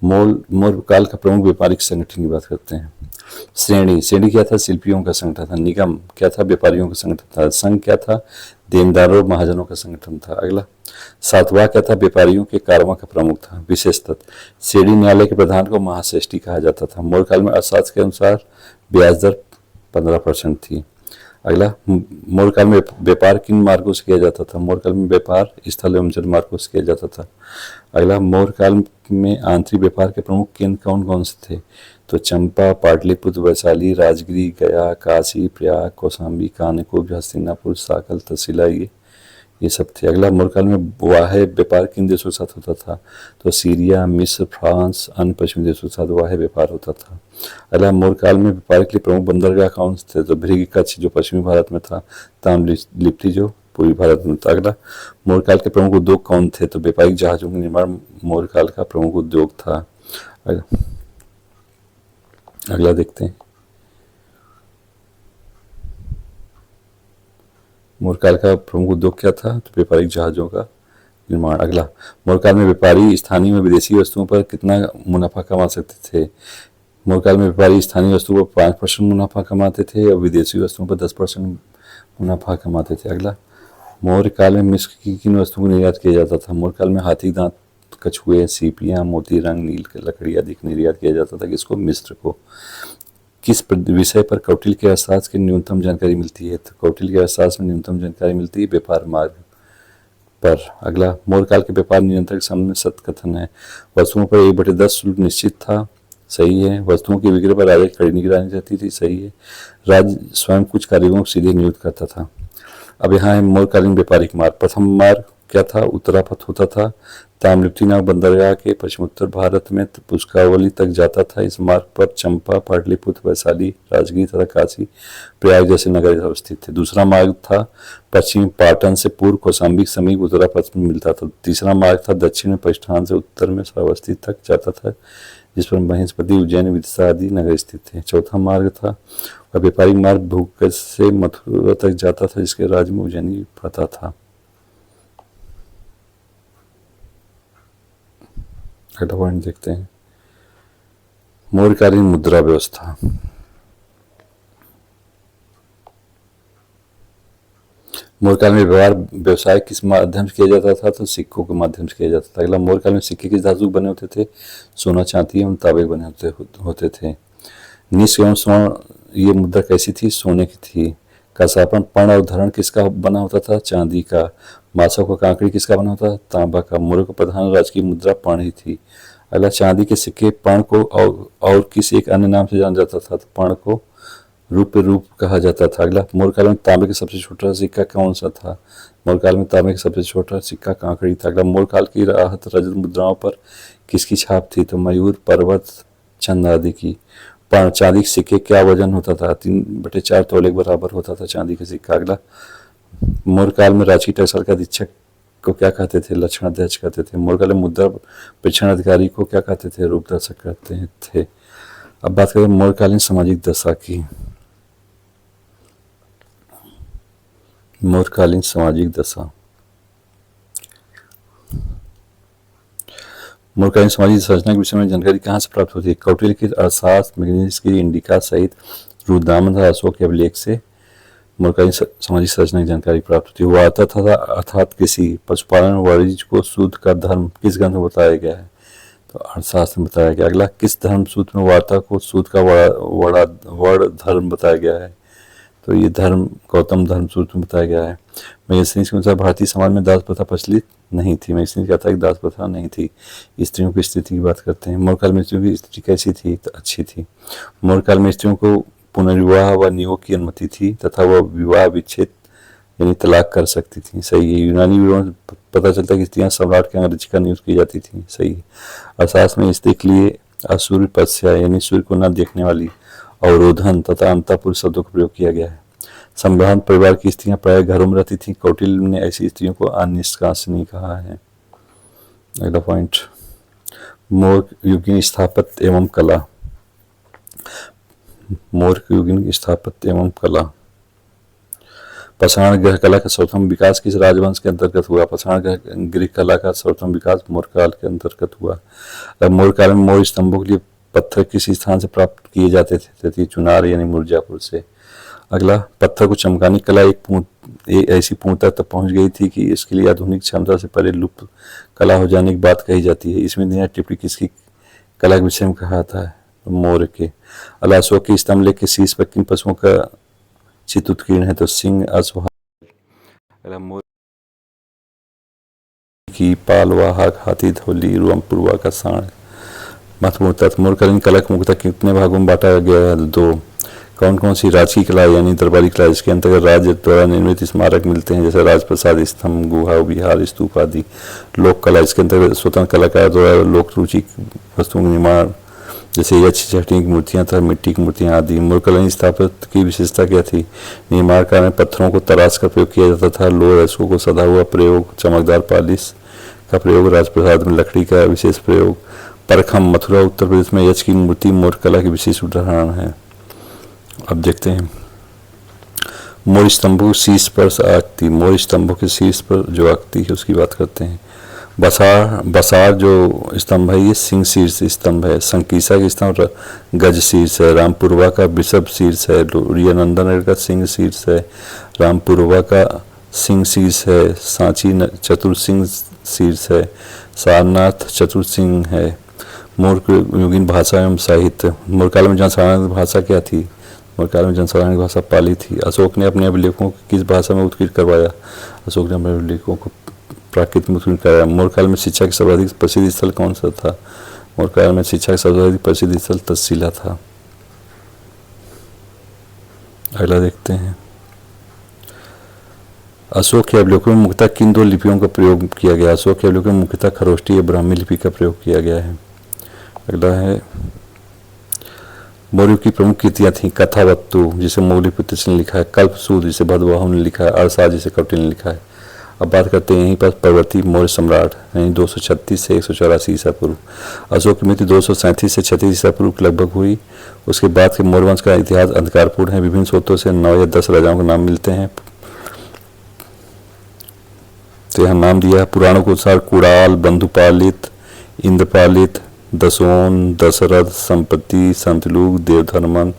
मौर्य काल का प्रमुख व्यापारिक संगठन की बात करते हैं। श्रेणी क्या था? शिल्पियों का संगठन था। निगम क्या था? व्यापारियों का संगठन था। संघ क्या था? देनदारों महाजनों का संगठन था। अगला सातवां क्या था? व्यापारियों के कारवां का प्रमुख था। विशेष तत्व श्रेणी न्यायालय के प्रधान को महाश्रेष्ठी कहा जाता था। मौर्यकाल में अर्थशास्त्र के अनुसार ब्याज दर 15% थी। अगला मौर्यकाल में व्यापार किन मार्गों से किया जाता था? मौर्यकाल में व्यापार स्थल एवं जल मार्गों से किया जाता था। अगला मौर्यकाल में आंतरिक व्यापार के प्रमुख केंद्र कौन कौन से थे? तो चंपा, पाटलिपुत्र, वैशाली, राजगिरी, गया, काशी, प्रयाग, कौशाम्बी, कानकुब्ज, हस्तिनापुर, साकल, तक्षशिला ये सब थे। अगला मौर्यकाल में वाह्य व्यापार किन देशों के साथ होता था? तो सीरिया, मिस्र, फ्रांस, अन्य पश्चिमी देशों के साथ वाह्य व्यापार होता था। अगला मौर्यकाल में व्यापार के लिए प्रमुख बंदरगाह कौन से थे? तो भृगु कच्छ जो पश्चिमी भारत में था, ताम्रलिप्ति जो पूर्वी भारत में था। अगला मौर्यकाल के प्रमुख उद्योग कौन थे? तो व्यापारिक जहाजों का निर्माण मौर्यकाल का प्रमुख उद्योग था। अगला देखते हैं। मौर्यकाल का प्रमुख उद्योग क्या था? तो व्यापारिक जहाजों का निर्माण। अगला मौर्यकाल में व्यापारी स्थानीय में विदेशी वस्तुओं पर कितना मुनाफा कमा सकते थे? मौर्यकाल में व्यापारी स्थानीय वस्तुओं पर 5% मुनाफा कमाते थे और विदेशी वस्तुओं पर 10% मुनाफा कमाते थे। अगला मौर्यकाल में मिस्र की किन वस्तुओं को निर्यात किया जाता था? मौर्यकाल में हाथी दांत, कछुए, सीपियां, मोती रंग, नील लकड़ी आदि का निर्यात किया जाता था। किसको? मिस्र को। किस विषय पर कौटिल्य के अर्थशास्त्र की न्यूनतम जानकारी मिलती है? तो कौटिल्य के अर्थशास्त्र में न्यूनतम जानकारी मिलती है व्यापार मार्ग पर। अगला मौर्यकाल के व्यापार नियंत्रक संबंध में सत्य कथन है। वस्तुओं पर 1/10 शुल्क निश्चित था। सही है। वस्तुओं की बिक्री पर राजा की कड़ी निगरानी रहती थी। सही है। राज्य स्वयं कुछ कारीगरों को सीधे नियुक्त करता था। अब यहाँ है मौर्यकालीन व्यापारिक मार्ग। प्रथम मार्ग क्या था? उत्तरापथ होता था। ताम्रलिप्ति नामक बंदरगाह के पश्चिमोत्तर भारत में पुष्करावली तक जाता था। इस मार्ग पर चंपा, पाटलिपुत्र, वैशाली, राजगिरी तथा काशी, प्रयाग जैसे नगर अवस्थित थे। दूसरा मार्ग था पश्चिम पाटन से पूर्व कौशाम्बी के समीप उत्तरापथ में मिलता था। तीसरा मार्ग था दक्षिण में प्रतिष्ठान से उत्तर में श्रावस्ती तक जाता था, जिस पर महेशपति, उज्जैन, विदिशा आदि नगर स्थित थे। चौथा मार्ग था व्यापारिक मार्ग भूगज से मथुरा तक जाता था, जिसके राज्य में उज्जैनी पता था। अगला पॉइंट देखते हैं। मौर्यकालीन मुद्रा व्यवस्था। मौर्यकाल में व्यवसाय किस माध्यम से किया जाता था? तो सिक्कों के माध्यम से किया जाता था। अगला मौर्यकाल में सिक्के किस धातु बने होते थे? सोना, चांदी एवं तांबे बने होते थे। निष्क एवं स्वर्ण ये मुद्रा कैसी थी? सोने की थी। कसापन, पर्ण और धरण किसका बना होता था? चांदी का। मासव का कांकड़ी किसका बना होता था? तांबा का। मौर्य का प्रधान राजकीय मुद्रा पर्ण ही थी। अगला चांदी के सिक्के पर्ण को और किस एक अन्य नाम से जाना जाता था? तो पर्ण को रूप कहा जाता था। अगला मौर्यकाल में तांबे का सबसे छोटा सिक्का कौन सा था? मौर्यकाल में तांबे का सबसे छोटा सिक्का कांकड़ी था। अगला मौर्यकाल की राहत रजत मुद्राओं पर किसकी छाप थी? तो मयूर, पर्वत, चंद्र आदि की। चांदी के सिक्के क्या वजन होता था? 3/4 तोले के बराबर होता था चांदी का सिक्का। अगला मौर्यकाल में राजकीय टकसाल का अधीक्षक को क्या कहते थे? लक्षणाध्यक्ष कहते थे। मौर्यकाल में मुद्रा प्रेक्षण अधिकारी को क्या कहते थे? रूपदर्शक कहते थे। अब बात करें मौर्यकालीन सामाजिक दशा की। मौर्यकालीन सामाजिक दशा। मौर्यकालीन सामाजिक संरचना के विषय में जानकारी कहाँ से प्राप्त होती है? कौटिल्य के अर्थशास्त्र, मैग्नीनियस की इंडिका सहित रुद्रदामन तथा अशोक के अभिलेख से मौर्यकालीन सामाजिक संरचना की जानकारी प्राप्त होती है। वार्ता तथा अर्थात कृषि, पशुपालन, वाणिज्य को सूद का धर्म किस ग्रंथ में बताया गया है? तो अर्थशास्त्र में बताया गया। अगला किस धर्म सूत्र में वार्ता को सूद का वर्ण धर्म बताया गया है? तो ये धर्म गौतम धर्म सूत्र में बताया गया है। मैगनीनियस के अनुसार भारतीय समाज में दास प्रथा प्रचलित नहीं थी। मैगनीनियस कहता है कि दास प्रथा नहीं थी। स्त्रियों की स्थिति की बात करते हैं। मौर्यकाल में स्त्रियों की स्थिति कैसी थी? तो अच्छी थी। मौर्यकाल में स्त्रियों को पुनर्विवाह व नियोग की अनुमति थी तथा वह विवाह विच्छेद यानी तलाक कर सकती थी। सही है। यूनानी विवरण पता चलता है कि स्त्रियां सम्राट के अंगरक्षिका नियुक्त की जाती थी। सही है। अर्थशास्त्र में स्त्री के लिए असूर्य पश्या यानी सूर्य को न देखने वाली, अवरोधन तथा अंतःपुर शब्दों का प्रयोग किया गया है। संभ्रांत परिवार की स्त्रियां प्राय घरों में रहती थीं। कौटिल्य ने ऐसी स्त्रियों को अनिष्कासनी कहा है। अगला पॉइंट, मौर्य युगीन स्थापत्य एवं कला। मौर्य युगीन स्थापत्य एवं कला। पाषाण गृह कला का सर्वप्रथम विकास किस राजवंश के अंतर्गत हुआ? पाषाण गृह कला का सर्वप्रथम विकास मौर्य काल के अंतर्गत हुआ। मौर्य काल में मौर्य स्तंभों के लिए पत्थर किस स्थान से प्राप्त किए जाते थे? चुनार यानी मिर्जापुर से। अगला, पत्थर को चमकाने की कला एक ऐसी पूर्णता तक पहुंच गई थी कि इसके लिए आधुनिक क्षमता से परे लुप्त कला हो जाने की बात कही जाती है। इसमें नया टिप्पणी किसकी कला के विषय में कहा था? मौर्य के। अगला, अशोक के स्तंभ लेख के शीर्ष पर किन पशुओं का चित्र उत्कीर्ण है? तो सिंह, अश्व। अगला, मौर्य की पालवाहक हाथी, धौली, रूपपुरवा का सांड। महत्वपूर्ण तथ्य, मौर्यकालीन कला को मुख्यतः कितने भागों में बांटा गया है? 2। कौन कौन सी राजकीय कला यानी दरबारी कला जिसके अंतर्गत राज्य द्वारा निर्मित स्मारक मिलते हैं, जैसे राजप्रसाद, स्तंभ, गुहा, विहार, स्तूप आदि। लोक कला इसके अंतर्गत स्वतंत्र कलाकार द्वारा लोक रुचि वस्तुओं का निर्माण, जैसे यक्ष, छठी की मूर्तियां तथा मिट्टी की मूर्तियां आदि। मौर्यकालीन स्थापत्य की विशेषता क्या थी? निर्माण कार्य में पत्थरों को तराश कर प्रयोग किया जाता था। लोह रसों को सदा हुआ प्रयोग, चमकदार पालिश का प्रयोग, राजप्रसाद में लकड़ी का विशेष प्रयोग। परखम, मथुरा, उत्तर प्रदेश में यक्ष की मूर्ति मौर्य कला की विशेष उदाहरण है। अब देखते हैं, मौर्य स्तंभों शीर्ष पर आकृति। मौर्य स्तंभों के शीर्ष पर जो आकृति है उसकी बात करते हैं। बसार जो स्तंभ है ये सिंह शीर्ष स्तंभ है। संकीसा के स्तंभ गज शीर्ष है। रामपुरवा का वृषभ शीर्ष है। लोरियानंदनगढ़ का सिंह शीर्ष है। रामपुरवा का सिंह शीर्ष है। सांची चतुर्सिंह शीर्ष है। सारनाथ चतुर्सिंह है। मौर्य युगीन भाषा एवं साहित्य। मौर्य काल में जनसाधारण भाषा क्या थी? मौर्य काल में जनसाधारण की भाषा पाली थी। अशोक ने अपने अभिलेखों को किस भाषा में उत्कीर्ण करवाया? अशोक ने अपने अभिलेखों को प्राकृत में उत्कीर्ण कराया। मौर्य काल में शिक्षा का सर्वाधिक प्रसिद्ध स्थल कौन सा था? मौर्य काल में शिक्षा का सर्वाधिक प्रसिद्ध स्थल तक्षशिला था। अगला देखते हैं, अशोक के अभिलेखों में मुख्यतः किन 2 लिपियों का प्रयोग किया गया? अशोक के अभिलेखों में मुख्यतः खरोष्ठी या ब्राह्मी लिपि का प्रयोग किया गया है। अगला है, मौर्य की प्रमुख कृतियां थी। कथावत्तु जिसे मौलिपुत्र ने लिखा है, कल्पसूत्र जिसे भद्रबाहु ने लिखा है, अरसाद जिसे कौटिल्य ने लिखा है। अब बात करते हैं यहीं पर परवर्ती मौर्य सम्राट यानी 236 से 184 ईसा पूर्व। अशोक की मृत्यु 237 से 36 ईसा पूर्व लगभग हुई। उसके बाद के मौर्य वंश का इतिहास अंधकारपूर्ण है। विभिन्न स्रोतों से 9 या 10 राजाओं के नाम मिलते हैं। तो यहाँ नाम दिया है पुराणों के अनुसार कुणाल, बंधुपालित, इंद्रपालित, दसोन, दशरथ, संपत्ति, संतलुक, देवधर्मन,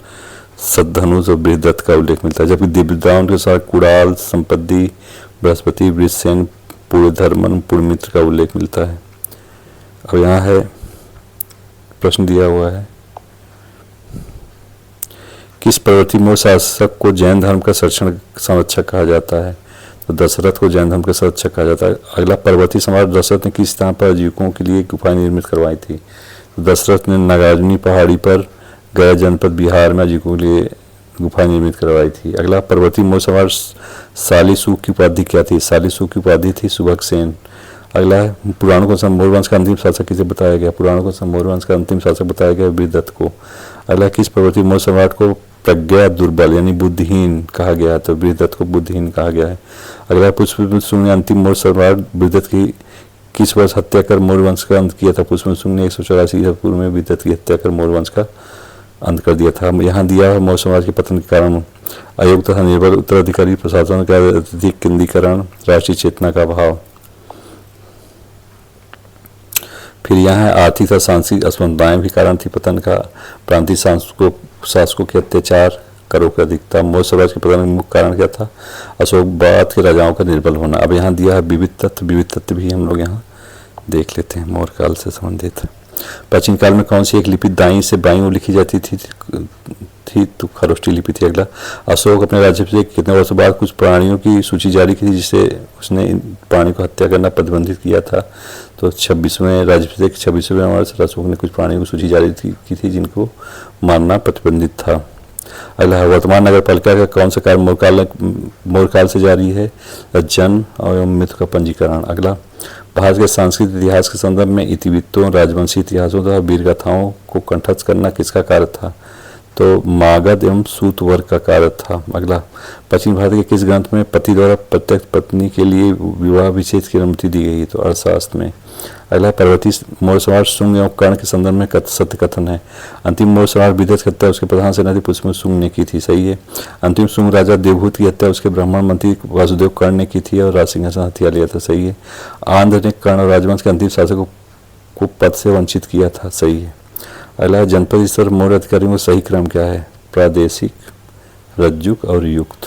सद्धनुष और बृहदत्त का उल्लेख मिलता है। जबकि दिव्यदान के अनुसार कुणाल, संपत्ति, बृहस्पति, वृषसेन, पूर्वधर्मन, पूर्वमित्र का उल्लेख मिलता है। अब यहाँ है प्रश्न दिया हुआ है, किस परवर्ती मौर्य शासक को जैन धर्म का संरक्षक कहा जाता है? तो दशरथ को जैन धर्म का संरक्षक कहा जाता है। अगला, परवर्ती सम्राट दशरथ ने किस स्थान पर आजीविकों के लिए गुफाएं निर्मित करवाई थी? तो दशरथ ने नागार्जुनी पहाड़ी पर गया जनपद बिहार में आजीविकों के लिए गुफाएं निर्मित करवाई थी। अगला, परवर्ती मौर्य सम्राट सालिसुख की उपाधि क्या थी? सालिसुख की उपाधि थी सुभगसेन। अगला, पुराणों को मौर्य वंश का अंतिम शासक किसे बताया गया? पुराणों को मौर्य वंश का अंतिम शासक बताया गया बृहदत्त को। अगला, किस परवर्ती मौर्य सम्राट को प्रज्ञा दुर्बल यानी बुद्धिहीन कहा गया है? तो बृहदत्त को बुद्धिहीन कहा गया है। अगला, पुष्पवंश ने अंतिम मौर्य सम्राट बृहदत्त की किस वर्ष हत्या कर मौर्य वंश का अंत किया था? पुष्पवंश ने 184 ईसा पूर्व में बृहदत्त की हत्या कर मौर्य वंश का अंत कर दिया था। यहाँ दिया है मौर्य समाज के पतन के कारण अयोग तथा निर्भर उत्तराधिकारी प्रशासन का अत्यधिक केंद्रीकरण, राष्ट्रीय चेतना का अभाव। फिर यहाँ आर्थिक तथा सांस्कृतिक असमानताएं भी कारण थी पतन का। प्रांतीय शासकों के अत्याचार, करों की अधिकता। मौर्य समाज के पतन का मुख्य कारण क्या था? अशोक बाद के राजाओं का निर्बल होना। अब यहाँ दिया है विविध तत्व भी हम लोग यहाँ देख लेते हैं मौर्य काल से संबंधित। प्राचीन काल में कौन सी एक लिपि दाईं से बाईं ओर लिखी जाती थी? तो खरोष्ठी लिपि थी। अगला, अशोक अपने राज्य से कितने वर्षों बाद कुछ प्राणियों की सूची जारी की थी जिससे उसने इन प्राणियों को हत्या करना प्रतिबंधित किया था? तो 26वें राज्य 26वें वर्ष अशोक ने कुछ प्राणियों की सूची जारी की थी जिनको मारना प्रतिबंधित था। अगला, वर्तमान नगर पालिका का कौन सा कार्य मौर्य काल से जारी है? जन्म और मृत्यु का पंजीकरण। अगला, भारत के सांस्कृतिक इतिहास के संदर्भ में इतिवृत्तों, राजवंशी इतिहासों तथा वीरगाथाओं को कंठस्थ करना किसका कार्य था? तो मागध एवं सूत वर्ग का कार्य था। अगला, पश्चिम भारत के किस ग्रंथ में पति द्वारा प्रत्यक्ष पत्नी के लिए विवाह विच्छेद की अनुमति दी गई? तो अर्थशास्त्र में। अगला, पर्वतीय मौर्य सम्राट शुंग एवं कर्ण के संदर्भ में सत्य कथन है। अंतिम मौर्य सम्राट विदत की हत्या उसके प्रधान सेनापति पुष्यमित्र शुंग ने की थी, सही है। अंतिम शुंग राजा देवहूत की हत्या उसके ब्राह्मण मंत्री वासुदेव कर्ण ने की थी और राजसिंहासन हत्या लिया था, सही है। आंध्र ने कर्ण और राजवंश के अंतिम शासक को पद से वंचित किया था, सही है। अगला, जनपद स्तर मौर्य अधिकारियों का सही क्रम क्या है? प्रादेशिक, रज्जुक और युक्त।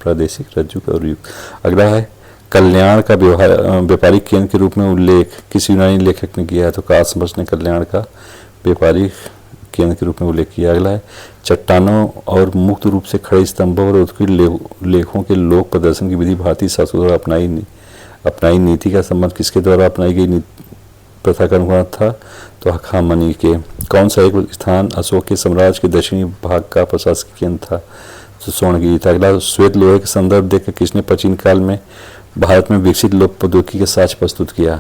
प्रादेशिक, रज्जुक और युक्त। अगला है, कल्याण का व्यापारिक केंद्र के रूप में उल्लेख किस यूनानी लेखक ने किया है? तो कासमस ने कल्याण का व्यापारिक केंद्र के रूप में उल्लेख किया। अगला है, चट्टानों और मुक्त रूप से खड़े स्तंभों और उत्कीर्ण लेखों के लोक प्रदर्शन की विधि भारतीय शासकों द्वारा अपनाई नीति का संबंध किसके द्वारा अपनाई गई प्रथा का अनुकरण था? तो हखामनी के। कौन सा एक स्थान अशोक के साम्राज्य के दक्षिणी भाग का प्रशासकीय केंद्र था? तो स्वर्णगिरी था। अगला, श्वेत लोहे के संदर्भ देखकर किसने प्राचीन काल में भारत में विकसित लोक प्रौद्योगिकी के साक्ष्य प्रस्तुत किया?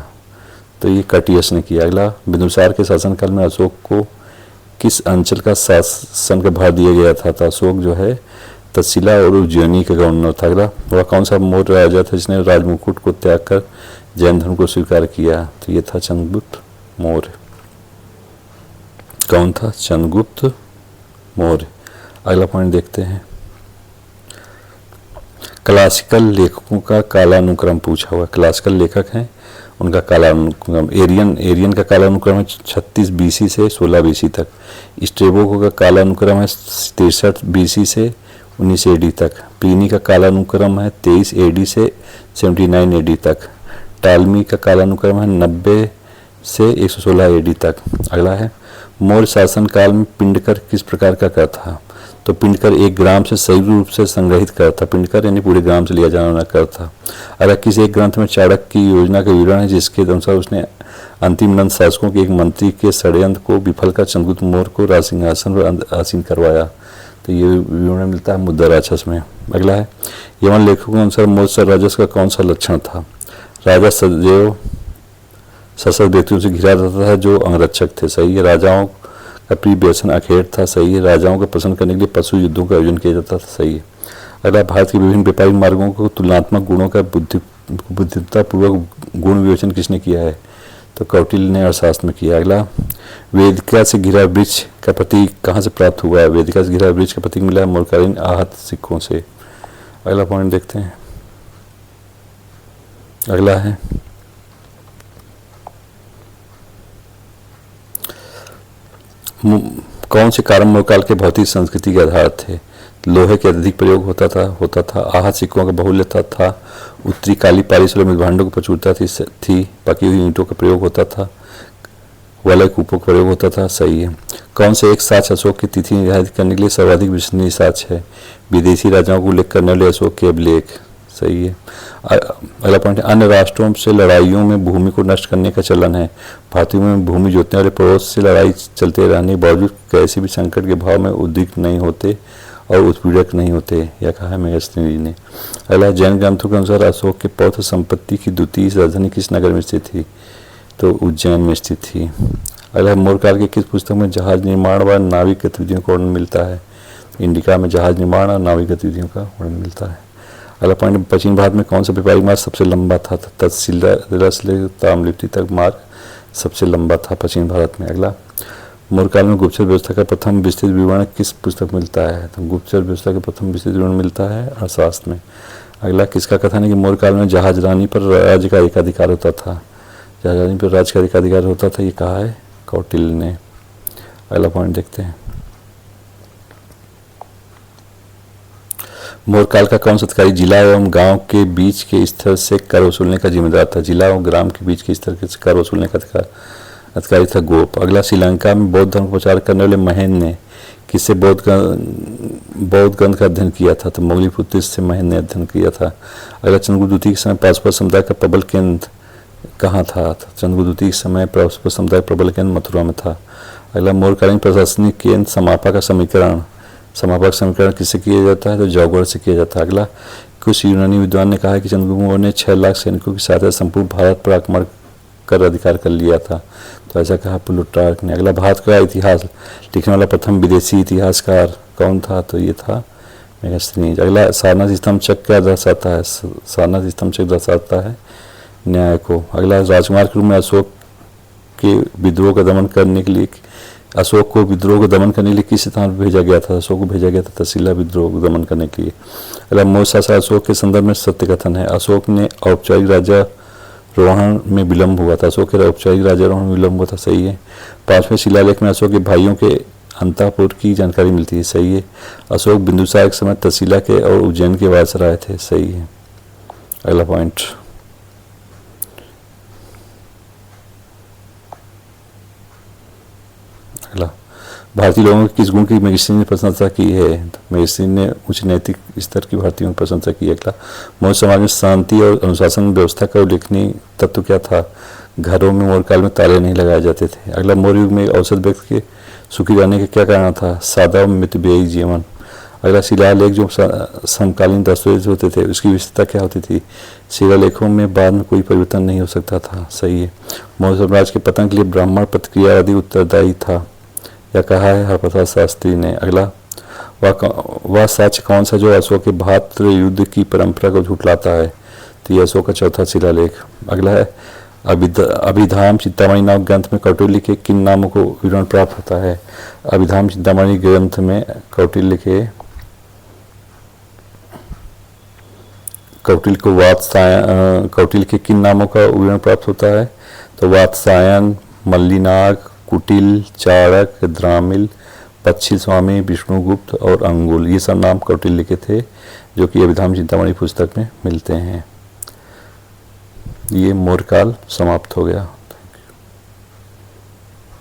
तो ये कटियस ने किया। अगला, बिंदुसार के शासनकाल में अशोक को किस अंचल का शासन का भार दिया गया था? तो अशोक जो है तक्षशिला और उज्जैनी का गवर्नर था। अगला, वह कौन सा मौर्य राजा था जिसने राजमुकुट को त्याग कर जैन धर्म को स्वीकार किया? तो ये था चंद्रगुप्त मौर्य। कौन था? चंद्रगुप्त मौर्य। अगला पॉइंट देखते हैं, क्लासिकल लेखकों का कालानुक्रम पूछा हुआ। क्लासिकल लेखक हैं, उनका कालानुक्रम एरियन का कालानुक्रम है 36 बीसी से 16 बीसी तक। स्ट्रेबो का कालानुक्रम है 63 बीसी से 19 एडी तक। प्लिनी का कालानुक्रम है 23 एडी से 79 एडी तक। टालमी का कालानुक्रम है 90 से 116 एडी तक। अगला है, मौर्य शासनकाल में पिंडकर किस प्रकार का कर था? तो पिंडकर एक ग्राम से सही रूप से संग्रहित कर था। पिंडकर यानी पूरे ग्राम से लिया जाना वाला कर था। अगर किसी एक ग्रंथ में चाणक्य की योजना का विवरण है जिसके अनुसार उसने अंतिम नंद शासकों के एक मंत्री के षड्यंत्र को विफल कर चंद्रगुप्त मौर्य को राजसिंहासन पर आसीन करवाया, तो ये विवरण मिलता है मुद्दा राक्षस में। अगला है, यवन लेखकों के अनुसार मौर्य राजस्व का कौन सा लक्षण था? राजा सदैव सशस्त्र व्यक्तियों से घिरा रहता था जो अंगरक्षक थे, सही है। राजाओं का प्रिय व्यसन अखेट था, सही है। राजाओं को प्रसन्न करने के लिए पशु युद्धों का आयोजन किया जाता था, सही है। अगला, भारत के विभिन्न व्यापारिक मार्गों को तुलनात्मक गुणों का बुद्धिमत्तापूर्वक गुण विवेचन किसने किया है? तो कौटिल्य ने अर्थशास्त्र में किया। अगला, वेदिका से घिरा वृक्ष का प्रतीक कहाँ से प्राप्त हुआ है? वेदिका से घिरा वृक्ष का प्रतीक मिला है मौर्यकालीन आहत सिक्कों से। अगला पॉइंट देखते हैं, अगला है, कौन से कारण मौर्यकाल के भौतिक संस्कृति के आधार थे? लोहे के अधिक प्रयोग होता था। आहत सिक्कों का बहुल्यता था। उत्तरी काली पारिश में भांडों की प्रचुरता थी। पकी हुई ईंटों का प्रयोग होता था। वलय कूपों का प्रयोग होता था, सही है। कौन से एक साक्ष्य अशोक की तिथि निर्धारित करने के लिए सर्वाधिक विश्वसनीय साक्ष्य है? विदेशी राजाओं को उल्लेख करने वाले अशोक के अभिलेख, सही है। अगला पॉइंट है, अन्य राष्ट्रों से लड़ाइयों में भूमि को नष्ट करने का चलन है। भारतीयों में भूमि जोतने वाले पड़ोस से लड़ाई चलते रहने के बावजूद कैसे भी संकट के भाव में उद्विग्न नहीं होते और उत्पीड़क नहीं होते, यह कहा है मेगस्थनीज ने। अगला, जैन ग्रंथों के अनुसार अशोक के पौत्र संपत्ति की द्वितीय राजधानी किस नगर में स्थित थी? तो उज्जैन में स्थित थी। अगला, मौर्यकाल के किस पुस्तक में जहाज निर्माण व नाविक गतिविधियों का वर्णन मिलता है? इंडिका में जहाज निर्माण और नाविक गतिविधियों का वर्णन मिलता है। अगला पॉइंट, पश्चिम भारत में कौन सा व्यापारिक मार्ग सबसे लंबा था? तक्षशिला से ताम्रलिप्ति तक मार्ग सबसे लंबा था पश्चिम भारत में। अगला, मौर्यकाल में गुप्तचर व्यवस्था का प्रथम विस्तृत विवरण किस पुस्तक मिलता है? तो गुप्तचर व्यवस्था का प्रथम विस्तृत विवरण मिलता है अर्थशास्त्र में। अगला, किसका कथन है कि मौर्यकाल में जहाज रानी पर राज्य का एकाधिकार होता था? जहाज रानी पर राज्य का एकाधिकार होता था, ये कहा है कौटिल्य ने। अगला पॉइंट देखते हैं, मौर्यकाल का कौन सा अधिकारी जिला एवं गांव के बीच के स्तर से कर वसूलने का जिम्मेदार था? जिला और ग्राम के बीच के स्तर से कर वसूलने का अधिकारी था गोप। अगला, श्रीलंका में बौद्ध धर्म प्रचार करने वाले महेंद्र ने किससे बौद्ध ग्रंथ का अध्ययन किया था? तो मौलिपुत्र से महेंद्र ने अध्ययन किया था। अगला, चंद्रगुप्त द्वितीय के समय पाशुपत समुदाय का प्रबल केंद्र कहाँ था? चंद्रगुप्त द्वितीय के समय पाशुपत समुदाय प्रबल केंद्र मथुरा में था। अगला, मौर्यकालीन प्रशासनिक केंद्र समापा का समीकरण किससे किया जाता है? तो जौगढ़ से किया जाता है। अगला, कुछ यूनानी विद्वान ने कहा है कि चंद्रगुप्त मौर्य ने 6 लाख सैनिकों की सहायता संपूर्ण भारत पर आक्रमण कर अधिकार कर लिया था, तो ऐसा कहा प्लूटार्क ने। अगला, भारत का इतिहास लिखने वाला प्रथम विदेशी इतिहासकार कौन था, तो ये था मेगास्थनीज। अगला, सारनाथ स्तंभ चक्र क्या दर्शाता है, सारनाथ स्तंभ चक्र दर्शाता है न्याय को। अगला, राजकुमार के रूप में अशोक के विद्रोह का दमन करने के लिए, अशोक को विद्रोह को दमन करने के लिए किस स्थान पर भेजा गया था, अशोक को भेजा गया था तक्षशिला विद्रोह को दमन करने के लिए। अगला, मौर्य शासक अशोक के संदर्भ में सत्य कथन है, अशोक ने औपचारिक राजारोहण में विलंब हुआ था, अशोक के औपचारिक राजारोहण में विलंब हुआ था, सही है। 5वें शिलालेख में अशोक के भाइयों के अंतापुर की जानकारी मिलती है, सही है। अशोक बिंदुसार के समय तक्षशिला के और उज्जैन के वायसराय थे, सही है। अगला पॉइंट, अगला, भारतीय लोगों के किस गुण की मैगजीन ने प्रशंसा की है, मैगजीन ने उच्च नैतिक स्तर की भारतीयों की प्रशंसा की है। अगला, मौर्य समाज में शांति और अनुशासन व्यवस्था का उल्लेखनीय तत्व क्या था, घरों में मौर्य काल में ताले नहीं लगाए जाते थे। अगला, मौर्य युग में औसत व्यक्ति के सुखी रहने का क्या कारण था, सादा और मितव्ययी जीवन। अगला, शिलालेख जो समकालीन दस्तावेज होते थे उसकी विशेषता क्या होती थी, शिलालेखों में बाद में कोई परिवर्तन नहीं हो सकता था, सही है। मौर्य साम्राज्य के पतन के लिए ब्राह्मण प्रतिक्रियावादी उत्तरदायी था, या कहा है हरप्रसाद शास्त्री ने। अगला, वह साक्ष्य कौन सा जो अशोक के भातृ युद्ध की परंपरा को झुठलाता है, तो यह अशोक का चौथा शिलालेख। अगला है, अभिधाम चिंतामणि नामक ग्रंथ में कौटिल्य के किन नामों को विवरण प्राप्त होता है, अभिधाम चिंतामणि ग्रंथ में कौटिल्य के किन नामों का विवरण प्राप्त होता है, तो वात्सायन, मल्लिनाग, कुटिल, चाणक्य, द्रामिल, पक्षी स्वामी, विष्णुगुप्त और अंगुल, ये सब नाम कौटिल्य के थे जो कि अभिधाम चिंतामणि पुस्तक में मिलते हैं। ये मौर्य काल समाप्त हो गया।